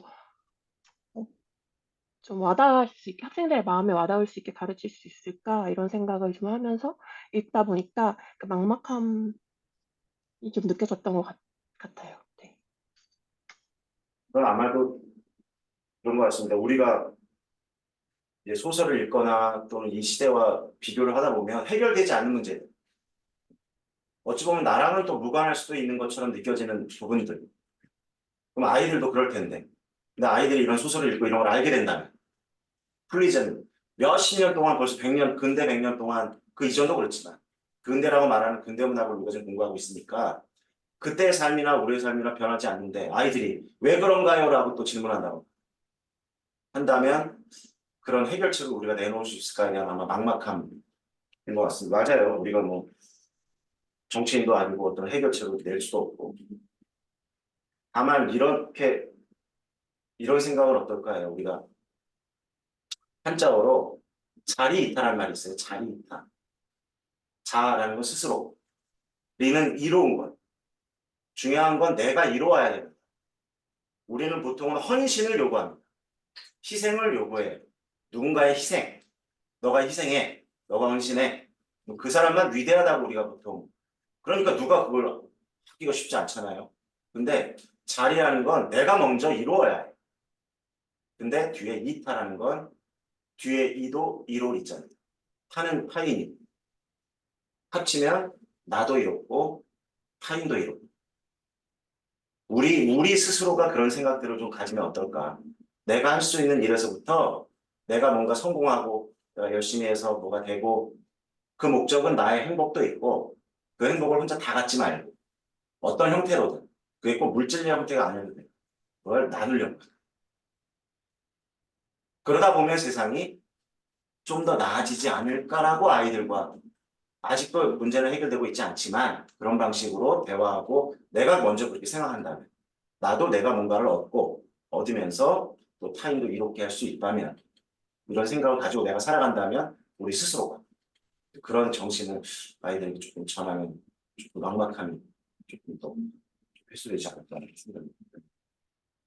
좀 와닿을 수 있게, 학생들의 마음에 와닿을 수 있게 가르칠 수 있을까? 이런 생각을 좀 하면서 읽다 보니까 그 막막함이 좀 느껴졌던 것 같아요. 네. 그건 아마도 그런 것 같습니다. 우리가 이제 소설을 읽거나 또는 이 시대와 비교를 하다 보면 해결되지 않는 문제, 어찌 보면 나랑은 또 무관할 수도 있는 것처럼 느껴지는 부분들. 그럼 아이들도 그럴 텐데. 근데 아이들이 이런 소설을 읽고 이런 걸 알게 된다면, 플리즈는 몇십 년 동안 벌써 100년, 근대 100년 동안 그 이전도 그렇지만, 근대라고 말하는 근대 문학을 우리가 지금 공부하고 있으니까, 그때의 삶이나 우리의 삶이나 변하지 않는데, 아이들이 왜 그런가요? 라고 또 질문한다고 한다면, 그런 해결책을 우리가 내놓을 수 있을까에 대한 아마 막막함인 것 같습니다. 맞아요. 우리가 뭐, 정치인도 아니고 어떤 해결책을 낼 수도 없고. 다만 이런 생각은 어떨까요? 우리가 한자어로 자리이타라는 말이 있어요. 자리이타. 자라는 건 스스로. 리는 이로운 것. 중요한 건 내가 이로워야 됩니다. 우리는 보통은 헌신을 요구합니다. 희생을 요구해요. 누군가의 희생. 너가 희생해. 너가 헌신해. 그 사람만 위대하다고 우리가 보통. 그러니까 누가 그걸 하기가 쉽지 않잖아요. 근데 자리라는 건 내가 먼저 이루어야 해. 근데 뒤에 이타라는 건 뒤에 이도 이로 있잖아요. 타는 타인이. 합치면 나도 이롭고 타인도 이롭고. 우리 스스로가 그런 생각들을 좀 가지면 어떨까? 내가 할 수 있는 일에서부터 내가 뭔가 성공하고 내가 열심히 해서 뭐가 되고 그 목적은 나의 행복도 있고 그 행복을 혼자 다 갖지 말고 어떤 형태로든 그게 꼭 물질의 형태가 아니어도 돼. 그걸 나누려고. 그러다 보면 세상이 좀 더 나아지지 않을까라고 아이들과 아직도 문제는 해결되고 있지 않지만 그런 방식으로 대화하고 내가 먼저 그렇게 생각한다면 나도 내가 뭔가를 얻으면서 또 타인도 이롭게 할 수 있다면 이런 생각을 가지고 내가 살아간다면 우리 스스로가 그런 정신을 아이들에게 조금 전하면 조금 막막함이 조금 더 해소되지 않을까 생각합니다.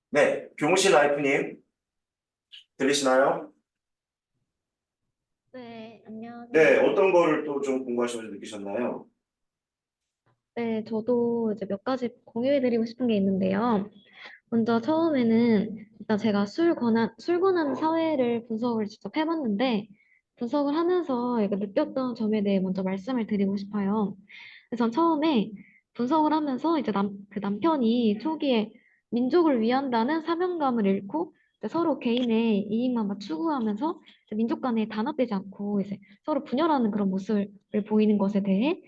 네, 교무실 라이프님 들리시나요? 네, 안녕하세요. 네, 어떤 거를 또 좀 공부하시면서 느끼셨나요? 네, 저도 이제 몇 가지 공유해드리고 싶은 게 있는데요. 먼저 처음에는 일단 제가 술 권한 사회를 분석을 직접 해봤는데, 분석을 하면서 이거 느꼈던 점에 대해 먼저 말씀을 드리고 싶어요. 그래서 처음에 분석을 하면서 이제 그 남편이 초기에 민족을 위한다는 사명감을 잃고 이제 서로 개인의 이익만 막 추구하면서 이제 민족 간에 단합되지 않고 이제 서로 분열하는 그런 모습을 보이는 것에 대해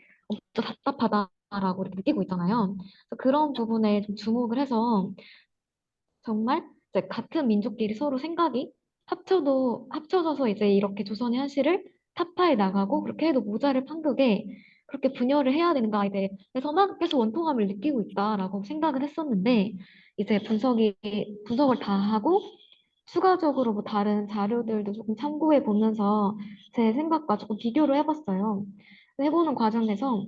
좀 답답하다라고 이렇게 느끼고 있잖아요. 그래서 그런 부분에 좀 주목을 해서 정말 이제 같은 민족끼리 서로 생각이 합쳐져서 이제 이렇게 조선의 현실을 타파해 나가고 그렇게 해도 모자를 판극에 그렇게 분열을 해야 되는가 이제 그래서만 계속 원통함을 느끼고 있다라고 생각을 했었는데 이제 분석을 다 하고 추가적으로 뭐 다른 자료들도 조금 참고해 보면서 제 생각과 조금 비교를 해봤어요. 해보는 과정에서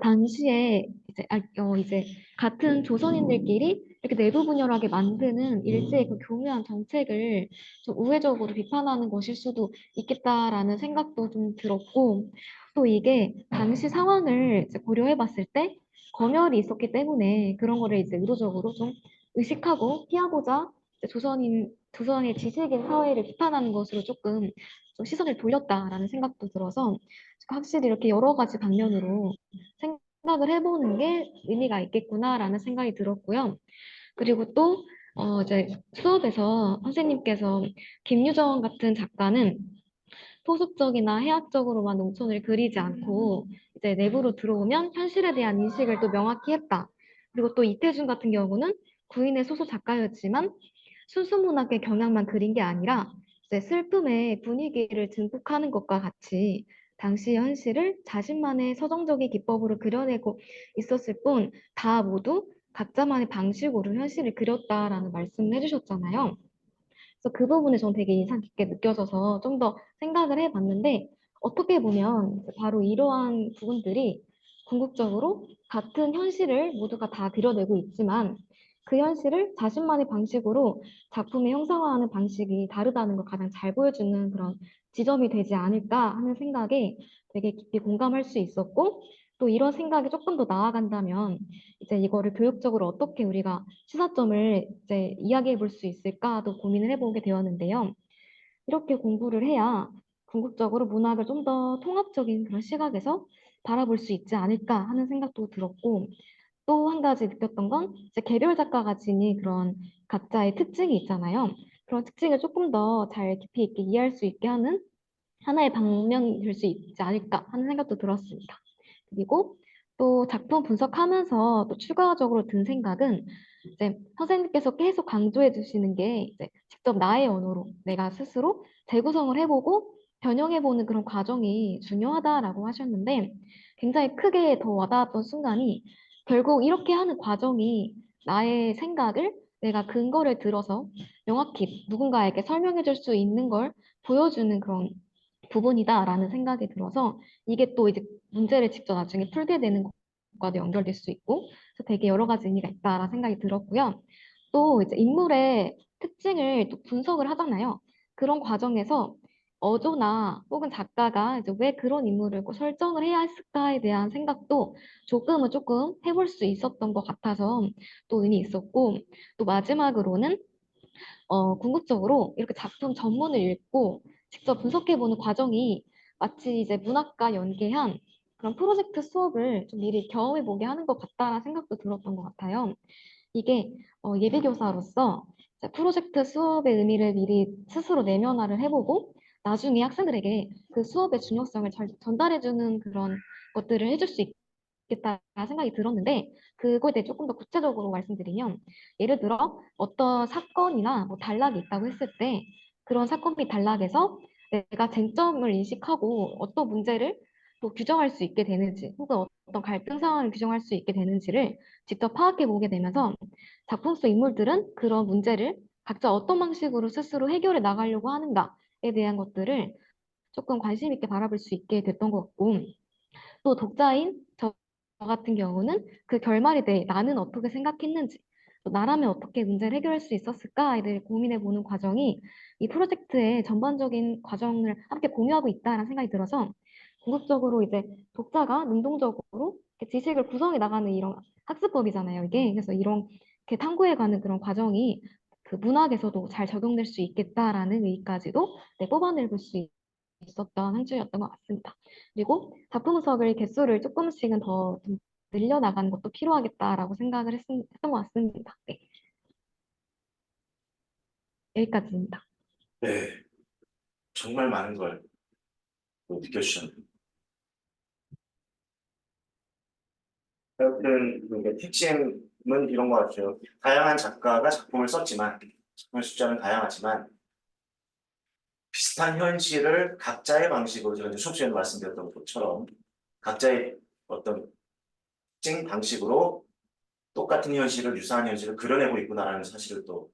당시에 이제 같은 조선인들끼리 이렇게 내부 분열하게 만드는 일제의 그 교묘한 정책을 좀 우회적으로 비판하는 것일 수도 있겠다라는 생각도 좀 들었고, 또 이게 당시 상황을 이제 고려해 봤을 때 검열이 있었기 때문에 그런 거를 이제 의도적으로 좀 의식하고 피하고자 이제 조선의 지식인 사회를 비판하는 것으로 조금 좀 시선을 돌렸다라는 생각도 들어서 확실히 이렇게 여러 가지 방면으로 생각을 해보는 게 의미가 있겠구나라는 생각이 들었고요. 그리고 또 이제 수업에서 선생님께서 김유정 같은 작가는 포섭적이나 해학적으로만 농촌을 그리지 않고 이제 내부로 들어오면 현실에 대한 인식을 또 명확히 했다. 그리고 또 이태준 같은 경우는 구인의 소설 작가였지만 순수문학의 경향만 그린 게 아니라 이제 슬픔의 분위기를 증폭하는 것과 같이 당시 현실을 자신만의 서정적인 기법으로 그려내고 있었을 뿐 다 모두 각자만의 방식으로 현실을 그렸다라는 말씀을 해주셨잖아요. 그래서 그 부분에 저는 되게 인상 깊게 느껴져서 좀 더 생각을 해봤는데 어떻게 보면 바로 이러한 부분들이 궁극적으로 같은 현실을 모두가 다 그려내고 있지만 그 현실을 자신만의 방식으로 작품에 형상화하는 방식이 다르다는 걸 가장 잘 보여주는 그런 지점이 되지 않을까 하는 생각에 되게 깊이 공감할 수 있었고 또 이런 생각이 조금 더 나아간다면 이제 이거를 교육적으로 어떻게 우리가 시사점을 이제 이야기해 볼 수 있을까도 고민을 해보게 되었는데요. 이렇게 공부를 해야 궁극적으로 문학을 좀 더 통합적인 그런 시각에서 바라볼 수 있지 않을까 하는 생각도 들었고 또 한 가지 느꼈던 건 이제 개별 작가가 지닌 그런 각자의 특징이 있잖아요. 그런 특징을 조금 더 잘 깊이 있게 이해할 수 있게 하는 하나의 방면이 될 수 있지 않을까 하는 생각도 들었습니다. 그리고 또 작품 분석하면서 또 추가적으로 든 생각은 이제 선생님께서 계속 강조해 주시는 게 이제 직접 나의 언어로 내가 스스로 재구성을 해보고 변형해보는 그런 과정이 중요하다라고 하셨는데 굉장히 크게 더 와닿았던 순간이 결국 이렇게 하는 과정이 나의 생각을 내가 근거를 들어서 명확히 누군가에게 설명해 줄 수 있는 걸 보여주는 그런 부분이다라는 생각이 들어서 이게 또 이제 문제를 직접 나중에 풀게 되는 것과도 연결될 수 있고 그래서 되게 여러 가지 의미가 있다라는 생각이 들었고요. 또 이제 인물의 특징을 또 분석을 하잖아요. 그런 과정에서 어조나 혹은 작가가 이제 왜 그런 인물을 꼭 설정을 해야 했을까에 대한 생각도 조금 해볼 수 있었던 것 같아서 또 의미 있었고 또 마지막으로는 궁극적으로 이렇게 작품 전문을 읽고 직접 분석해보는 과정이 마치 이제 문학과 연계한 그런 프로젝트 수업을 좀 미리 경험해보게 하는 것 같다라는 생각도 들었던 것 같아요. 이게 예비교사로서 이제 프로젝트 수업의 의미를 미리 스스로 내면화를 해보고 나중에 학생들에게 그 수업의 중요성을 잘 전달해주는 그런 것들을 해줄 수 있겠다라는 생각이 들었는데 그거에 대해 조금 더 구체적으로 말씀드리면 예를 들어 어떤 사건이나 뭐 단락이 있다고 했을 때 그런 사건 및 단락에서 내가 쟁점을 인식하고 어떤 문제를 또 규정할 수 있게 되는지 혹은 어떤 갈등 상황을 규정할 수 있게 되는지를 직접 파악해 보게 되면서 작품 속 인물들은 그런 문제를 각자 어떤 방식으로 스스로 해결해 나가려고 하는가에 대한 것들을 조금 관심 있게 바라볼 수 있게 됐던 것 같고 또 독자인 저 같은 경우는 그 결말에 대해 나는 어떻게 생각했는지, 또 나라면 어떻게 문제를 해결할 수 있었을까에 대해 고민해 보는 과정이 이 프로젝트의 전반적인 과정을 함께 공유하고 있다는 생각이 들어서 궁극적으로 이제 독자가 능동적으로 이렇게 지식을 구성해 나가는 이런 학습법이잖아요, 이게. 그래서 이렇게 탐구해 가는 그런 과정이 그 문학에서도 잘 적용될 수 있겠다라는 의의까지도 뽑아낼 수 있었던 한 주였던 것 같습니다. 그리고 작품 분석을 개수를 조금씩은 더좀 늘려나가는 것도 필요하겠다라고 생각을 했던 것 같습니다. 네, 여기까지입니다. 네, 정말 많은 걸 느껴주셨네요. 하여튼 그 특징은 이런 것 같아요. 다양한 작가가 작품을 썼지만 작품의 숫자는 다양하지만 비슷한 현실을 각자의 방식으로 제가 수업 시간에 말씀드렸던 것처럼 각자의 어떤 특징 방식으로 똑같은 현실을 유사한 현실을 그려내고 있구나라는 사실을 또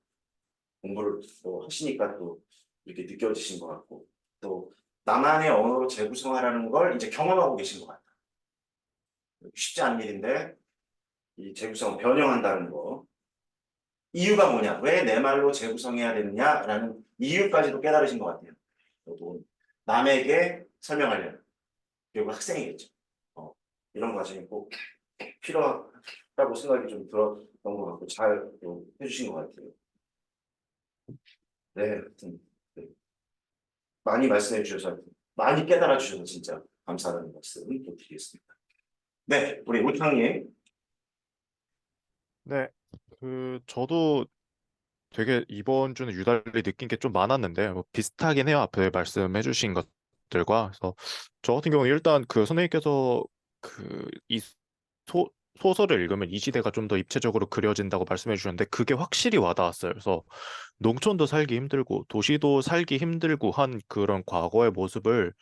공부를 또 하시니까 또 이렇게 느껴지신 것 같고 또 나만의 언어로 재구성하라는 걸 이제 경험하고 계신 것 같아요. 쉽지 않은 일인데 이 재구성 변형한다는 거 이유가 뭐냐, 왜 내 말로 재구성해야 되느냐라는 이유까지도 깨달으신 것 같아요. 또 남에게 설명하려는, 결국 학생이겠죠. 이런 과정이 꼭 필요하다고 생각이 좀 들었던 것 같고 잘 해주신 것 같아요. 네, 하여튼 네. 많이 말씀해 주셔서 많이 깨달아 주셔서 진짜 감사하다는 말씀 또 드리겠습니다. 네, 우리 우창님. 네, 저도 되게 이번 주는 유달리 느낀 게 좀 많았는데, 뭐 비슷하긴 해요. 앞에 말씀해주신 것들과. 그래서 저 같은 경우는 일단 그 선생님께서 이 소설을 읽으면 이 시대가 좀 더 입체적으로 그려진다고 말씀해 주셨는데, 그게 확실히 와닿았어요. 그래서 농촌도 살기 힘들고, 도시도 살기 힘들고 한 그런 과거의 모습을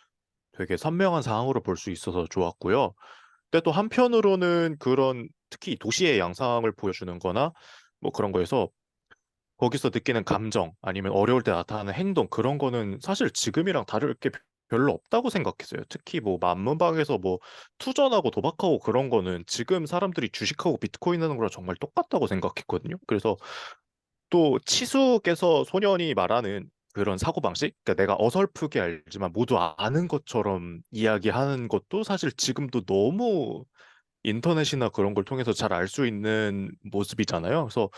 되게 선명한 상황으로 볼 수 있어서 좋았고요. 근데 또 한편으로는 그런 특히 도시의 양상을 보여주는 거나 뭐 그런 거에서 거기서 느끼는 감정 아니면 어려울 때 나타나는 행동 그런 거는 사실 지금이랑 다를 게 별로 없다고 생각했어요. 특히 뭐 만문방에서 뭐 투전하고 도박하고 그런 거는 지금 사람들이 주식하고 비트코인 하는 거랑 정말 똑같다고 생각했거든요. 그래서 또 치숙에서 소년이 말하는 그런 사고방식, 그러니까 내가 어설프게 알지만 모두 아는 것처럼 이야기하는 것도 사실 지금도 너무 인터넷이나 그런 걸 통해서 잘 알 수 있는 모습이잖아요. 그래서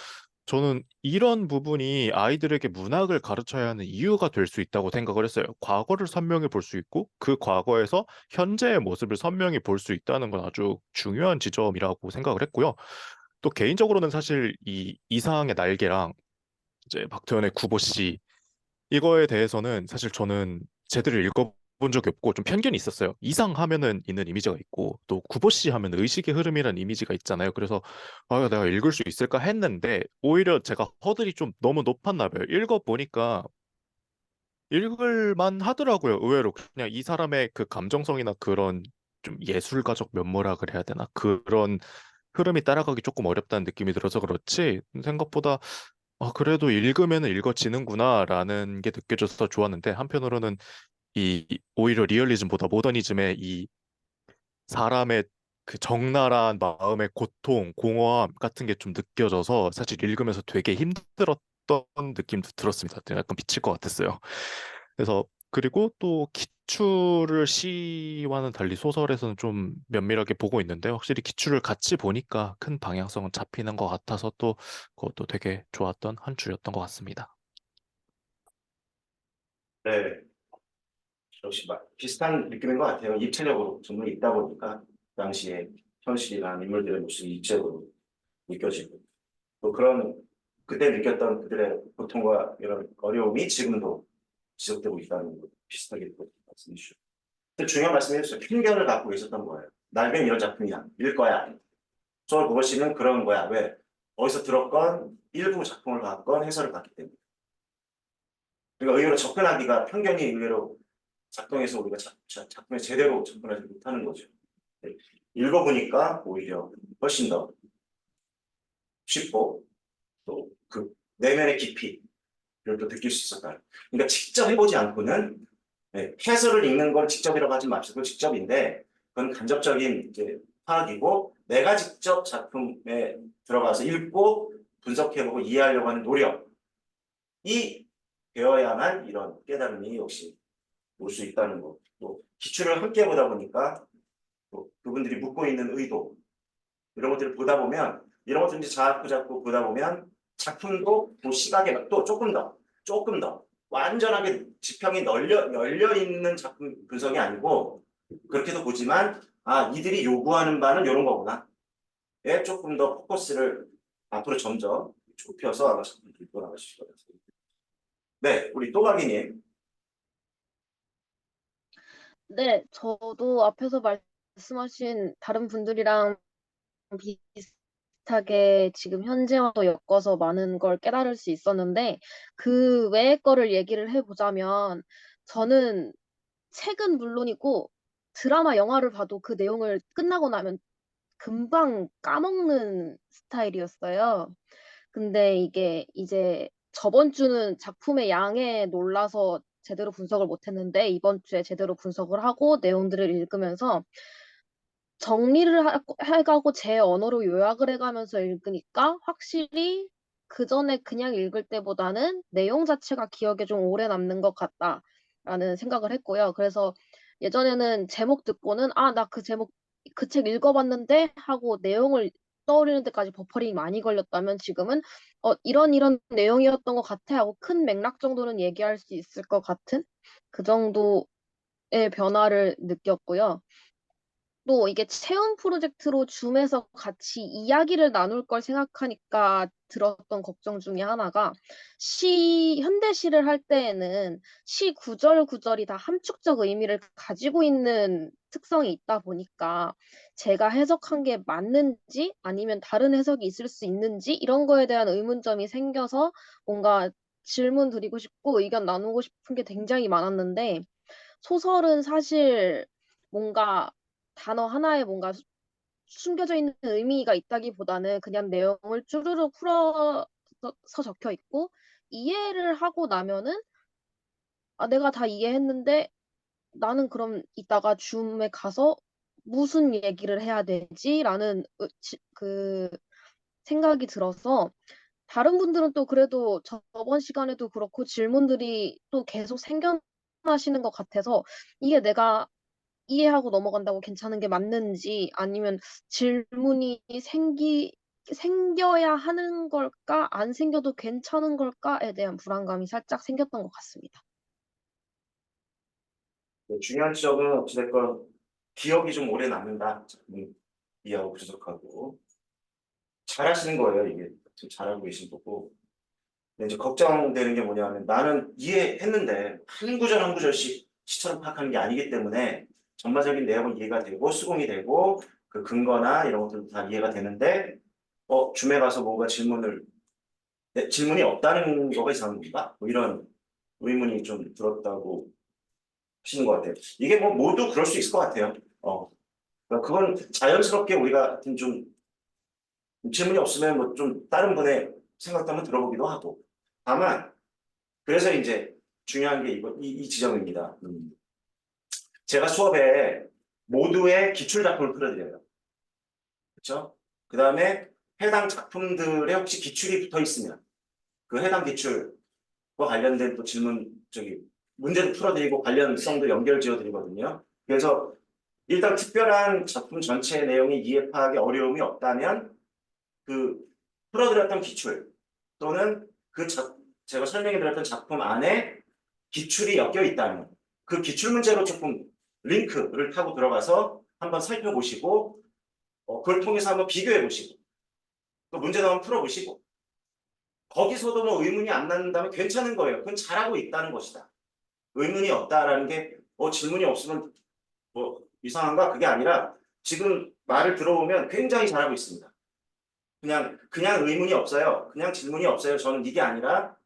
저는 이런 부분이 아이들에게 문학을 가르쳐야 하는 이유가 될 수 있다고 생각을 했어요. 과거를 선명히 볼 수 있고 그 과거에서 현재의 모습을 선명히 볼 수 있다는 건 아주 중요한 지점이라고 생각을 했고요. 또 개인적으로는 사실 이 이상의 날개랑 이제 박태원의 구보씨 이거에 대해서는 사실 저는 제대로 읽어본 적이 없고 좀 편견이 있었어요. 이상하면은 있는 이미지가 있고 또 구보씨 하면 의식의 흐름이라는 이미지가 있잖아요. 그래서 아, 내가 읽을 수 있을까 했는데 오히려 제가 허들이 좀 너무 높았나 봐요. 읽어보니까 읽을만 하더라고요. 의외로 그냥 이 사람의 그 감정성이나 그런 좀 예술가적 면모라 그래야 되나 그런 흐름이 따라가기 조금 어렵다는 느낌이 들어서 그렇지 생각보다 그래도 읽으면 읽어지는구나라는 게 느껴져서 좋았는데 한편으로는 오히려 리얼리즘보다 모더니즘의 이 사람의 그 적나라한 마음의 고통, 공허함 같은 게 좀 느껴져서 사실 읽으면서 되게 힘들었던 느낌도 들었습니다. 약간 미칠 것 같았어요. 그래서 그리고 또 기출을 시와는 달리 소설에서는 좀 면밀하게 보고 있는데 확실히 기출을 같이 보니까 큰 방향성은 잡히는 것 같아서 또 그것도 되게 좋았던 한 주였던 것 같습니다. 네, 역시 비슷한 느낌인 것 같아요. 입체적으로 전문이 있다 보니까 당시에 현실이나 인물들의 모습이 입체적으로 느껴지고 또 그런 그때 느꼈던 그들의 고통과 이런 어려움이 지금도 지속되고 있다는 것 비슷하게 또 말씀해 주셨고 근데 중요한 말씀해 주셨어요. 편견을 갖고 계셨던 거예요. 날면 이런 작품이야. 일 거야. 소울 그것이는 그런 거야. 왜? 어디서 들었건 일부 작품을 봤건 해설을 봤기 때문에. 그러니까 의외로 접근하기가 편견이 의외로 작동해서 우리가 작품에 제대로 접근하지 못하는 거죠. 네. 읽어보니까 오히려 훨씬 더 쉽고 또 그 내면의 깊이를 또 느낄 수 있었다. 그러니까 직접 해보지 않고는 네, 해설을 읽는 걸 직접이라고 하지 맙시고 직접인데 그건 간접적인 이제 파악이고 내가 직접 작품에 들어가서 읽고 분석해보고 이해하려고 하는 노력이 되어야만 이런 깨달음이 역시 올 수 있다는 거. 또 기출을 함께 보다 보니까 또 그분들이 묻고 있는 의도 이런 것들을 보다 보면 이런 것들 이제 자꾸 보다 보면 작품도 또 시각에 또 조금 더 완전하게 지평이 열려 있는 작품 분석이 아니고 그렇게도 보지만 이들이 요구하는 바는 이런 거구나. 에 조금 더 포커스를 앞으로 점점 좁혀서 아마 작품 들고 나가실 것 같아요. 네, 우리 또박이님. 네, 저도 앞에서 말씀하신 다른 분들이랑 비슷하게 지금 현재와도 엮어서 많은 걸 깨달을 수 있었는데 그 외의 거를 얘기를 해보자면 저는 책은 물론이고 드라마, 영화를 봐도 그 내용을 끝나고 나면 금방 까먹는 스타일이었어요. 근데 이게 이제 저번 주는 작품의 양에 놀라서 제대로 분석을 못했는데 이번 주에 제대로 분석을 하고 내용들을 읽으면서 정리를 해가고 제 언어로 요약을 해가면서 읽으니까 확실히 그 전에 그냥 읽을 때보다는 내용 자체가 기억에 좀 오래 남는 것 같다라는 생각을 했고요. 그래서 예전에는 제목 듣고는 아, 나 그 제목 그 책 읽어봤는데 하고 내용을 떠올리는 데까지 버퍼링이 많이 걸렸다면 지금은 이런 내용이었던 것 같아 하고 큰 맥락 정도는 얘기할 수 있을 것 같은 그 정도의 변화를 느꼈고요. 또 이게 체험 프로젝트로 줌에서 같이 이야기를 나눌 걸 생각하니까 들었던 걱정 중에 하나가 현대시를 할 때에는 시 구절 구절이 다 함축적 의미를 가지고 있는 특성이 있다 보니까 제가 해석한 게 맞는지 아니면 다른 해석이 있을 수 있는지 이런 거에 대한 의문점이 생겨서 뭔가 질문 드리고 싶고 의견 나누고 싶은 게 굉장히 많았는데 소설은 사실 뭔가 단어 하나에 뭔가 숨겨져 있는 의미가 있다기보다는 그냥 내용을 쭈루룩 풀어서 적혀 있고 이해를 하고 나면은 아, 내가 다 이해했는데 나는 그럼 이따가 줌에 가서 무슨 얘기를 해야 되지라는 그 생각이 들어서 다른 분들은 또 그래도 저번 시간에도 그렇고 질문들이 또 계속 생겨나시는 것 같아서 이게 내가 이해하고 넘어간다고 괜찮은 게 맞는지 아니면 질문이 생겨야 하는 걸까? 안 생겨도 괜찮은 걸까?에 대한 불안감이 살짝 생겼던 것 같습니다. 중요한 지점은 어찌됐건 기억이 좀 오래 남는다. 작품 이해하고 분석하고 잘하시는 거예요. 이게 지금 잘하고 계신 거고. 근데 이제 걱정되는 게 뭐냐면 나는 이해했는데 한 구절 한 구절씩 시처럼 파악하는 게 아니기 때문에 전반적인 내용은 이해가 되고 수긍이 되고 그 근거나 이런 것들도 다 이해가 되는데 줌에 가서 뭔가 질문이 없다는 거가 이상한 건가? 뭐 이런 의문이 좀 들었다고 하시는 것 같아요. 이게 뭐 모두 그럴 수 있을 것 같아요. 그러니까 그건 자연스럽게 우리가 좀 질문이 없으면 뭐 좀 다른 분의 생각도 한번 들어보기도 하고. 다만 그래서 이제 중요한 게 이 지점입니다. 제가 수업에 모두의 기출 작품을 풀어드려요. 그렇죠? 그 다음에 해당 작품들에 혹시 기출이 붙어 있으면 그 해당 기출과 관련된 또 문제도 풀어드리고 관련성도 연결 지어드리거든요. 그래서 일단 특별한 작품 전체의 내용이 이해 파악에 어려움이 없다면 그 풀어드렸던 기출 또는 제가 설명해드렸던 작품 안에 기출이 엮여 있다면 그 기출 문제로 조금 링크를 타고 들어가서 한번 살펴보시고 그걸 통해서 한번 비교해보시고 또 문제도 한번 풀어보시고 거기서도 뭐 의문이 안 남는다면 괜찮은 거예요. 그건 잘하고 있다는 것이다. 의문이 없다라는 게 질문이 없으면 뭐 이상한가? 그게 아니라 지금 말을 들어보면 굉장히 잘하고 있습니다. 그냥 의문이 없어요. 그냥 질문이 없어요. 저는 이게 아니라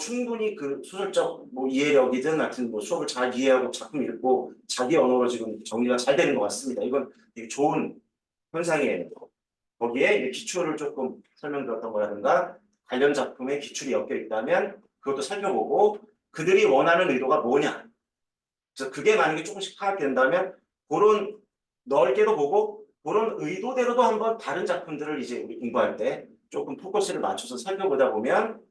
충분히 그 소설적 뭐 이해력이든 하여튼 뭐 수업을 잘 이해하고 작품 읽고 자기 언어로 지금 정리가 잘 되는 것 같습니다. 이건 되게 좋은 현상이에요. 거기에 이제 기출을 조금 설명드렸던 거라든가 관련 작품에 기출이 엮여 있다면 그것도 살펴보고 그들이 원하는 의도가 뭐냐. 그래서 그게 만약에 조금씩 파악된다면 그런 넓게도 보고 그런 의도대로도 한번 다른 작품들을 이제 우리 공부할 때 조금 포커스를 맞춰서 살펴보다 보면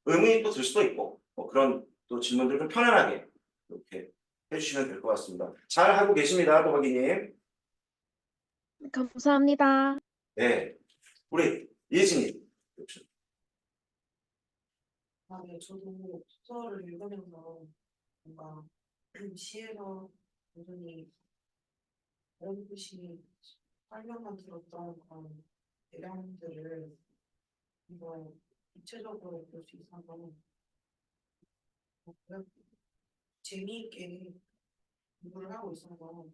의문이 또 들 수도 있고 그런 또 질문들을 좀 편안하게 이렇게 해주시면 될 것 같습니다. 잘 하고 계십니다, 또박이님. 감사합니다. 네, 우리 예진이. 네, 저도 소설을 읽으면서 뭔가 시에서 완전히 어렴풋이 설명만 들었던 그런 내용들을 이거 구체적으로 볼 수 있어서 재미있게 공부를 하고 있어서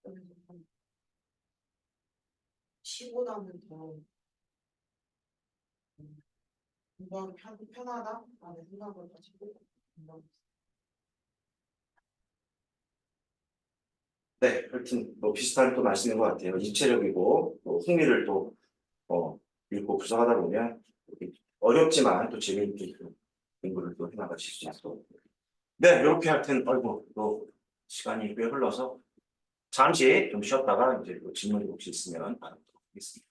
그래서 시보다는 더 공부하기 편하다라는 생각을 가지고 공부하고 있어요. 네, 하여튼 뭐 비슷한 또 말씀인 것 같아요. 입체적이고 또 흥미를 또 읽고 구성하다 보면 어렵지만 또 재미있게 공부를 또 해나가실 수 있고. 네, 이렇게 하여튼 아이고 또 시간이 꽤 흘러서 잠시 좀 쉬었다가 이제 또 질문이 혹시 있으면 받도록 하겠습니다.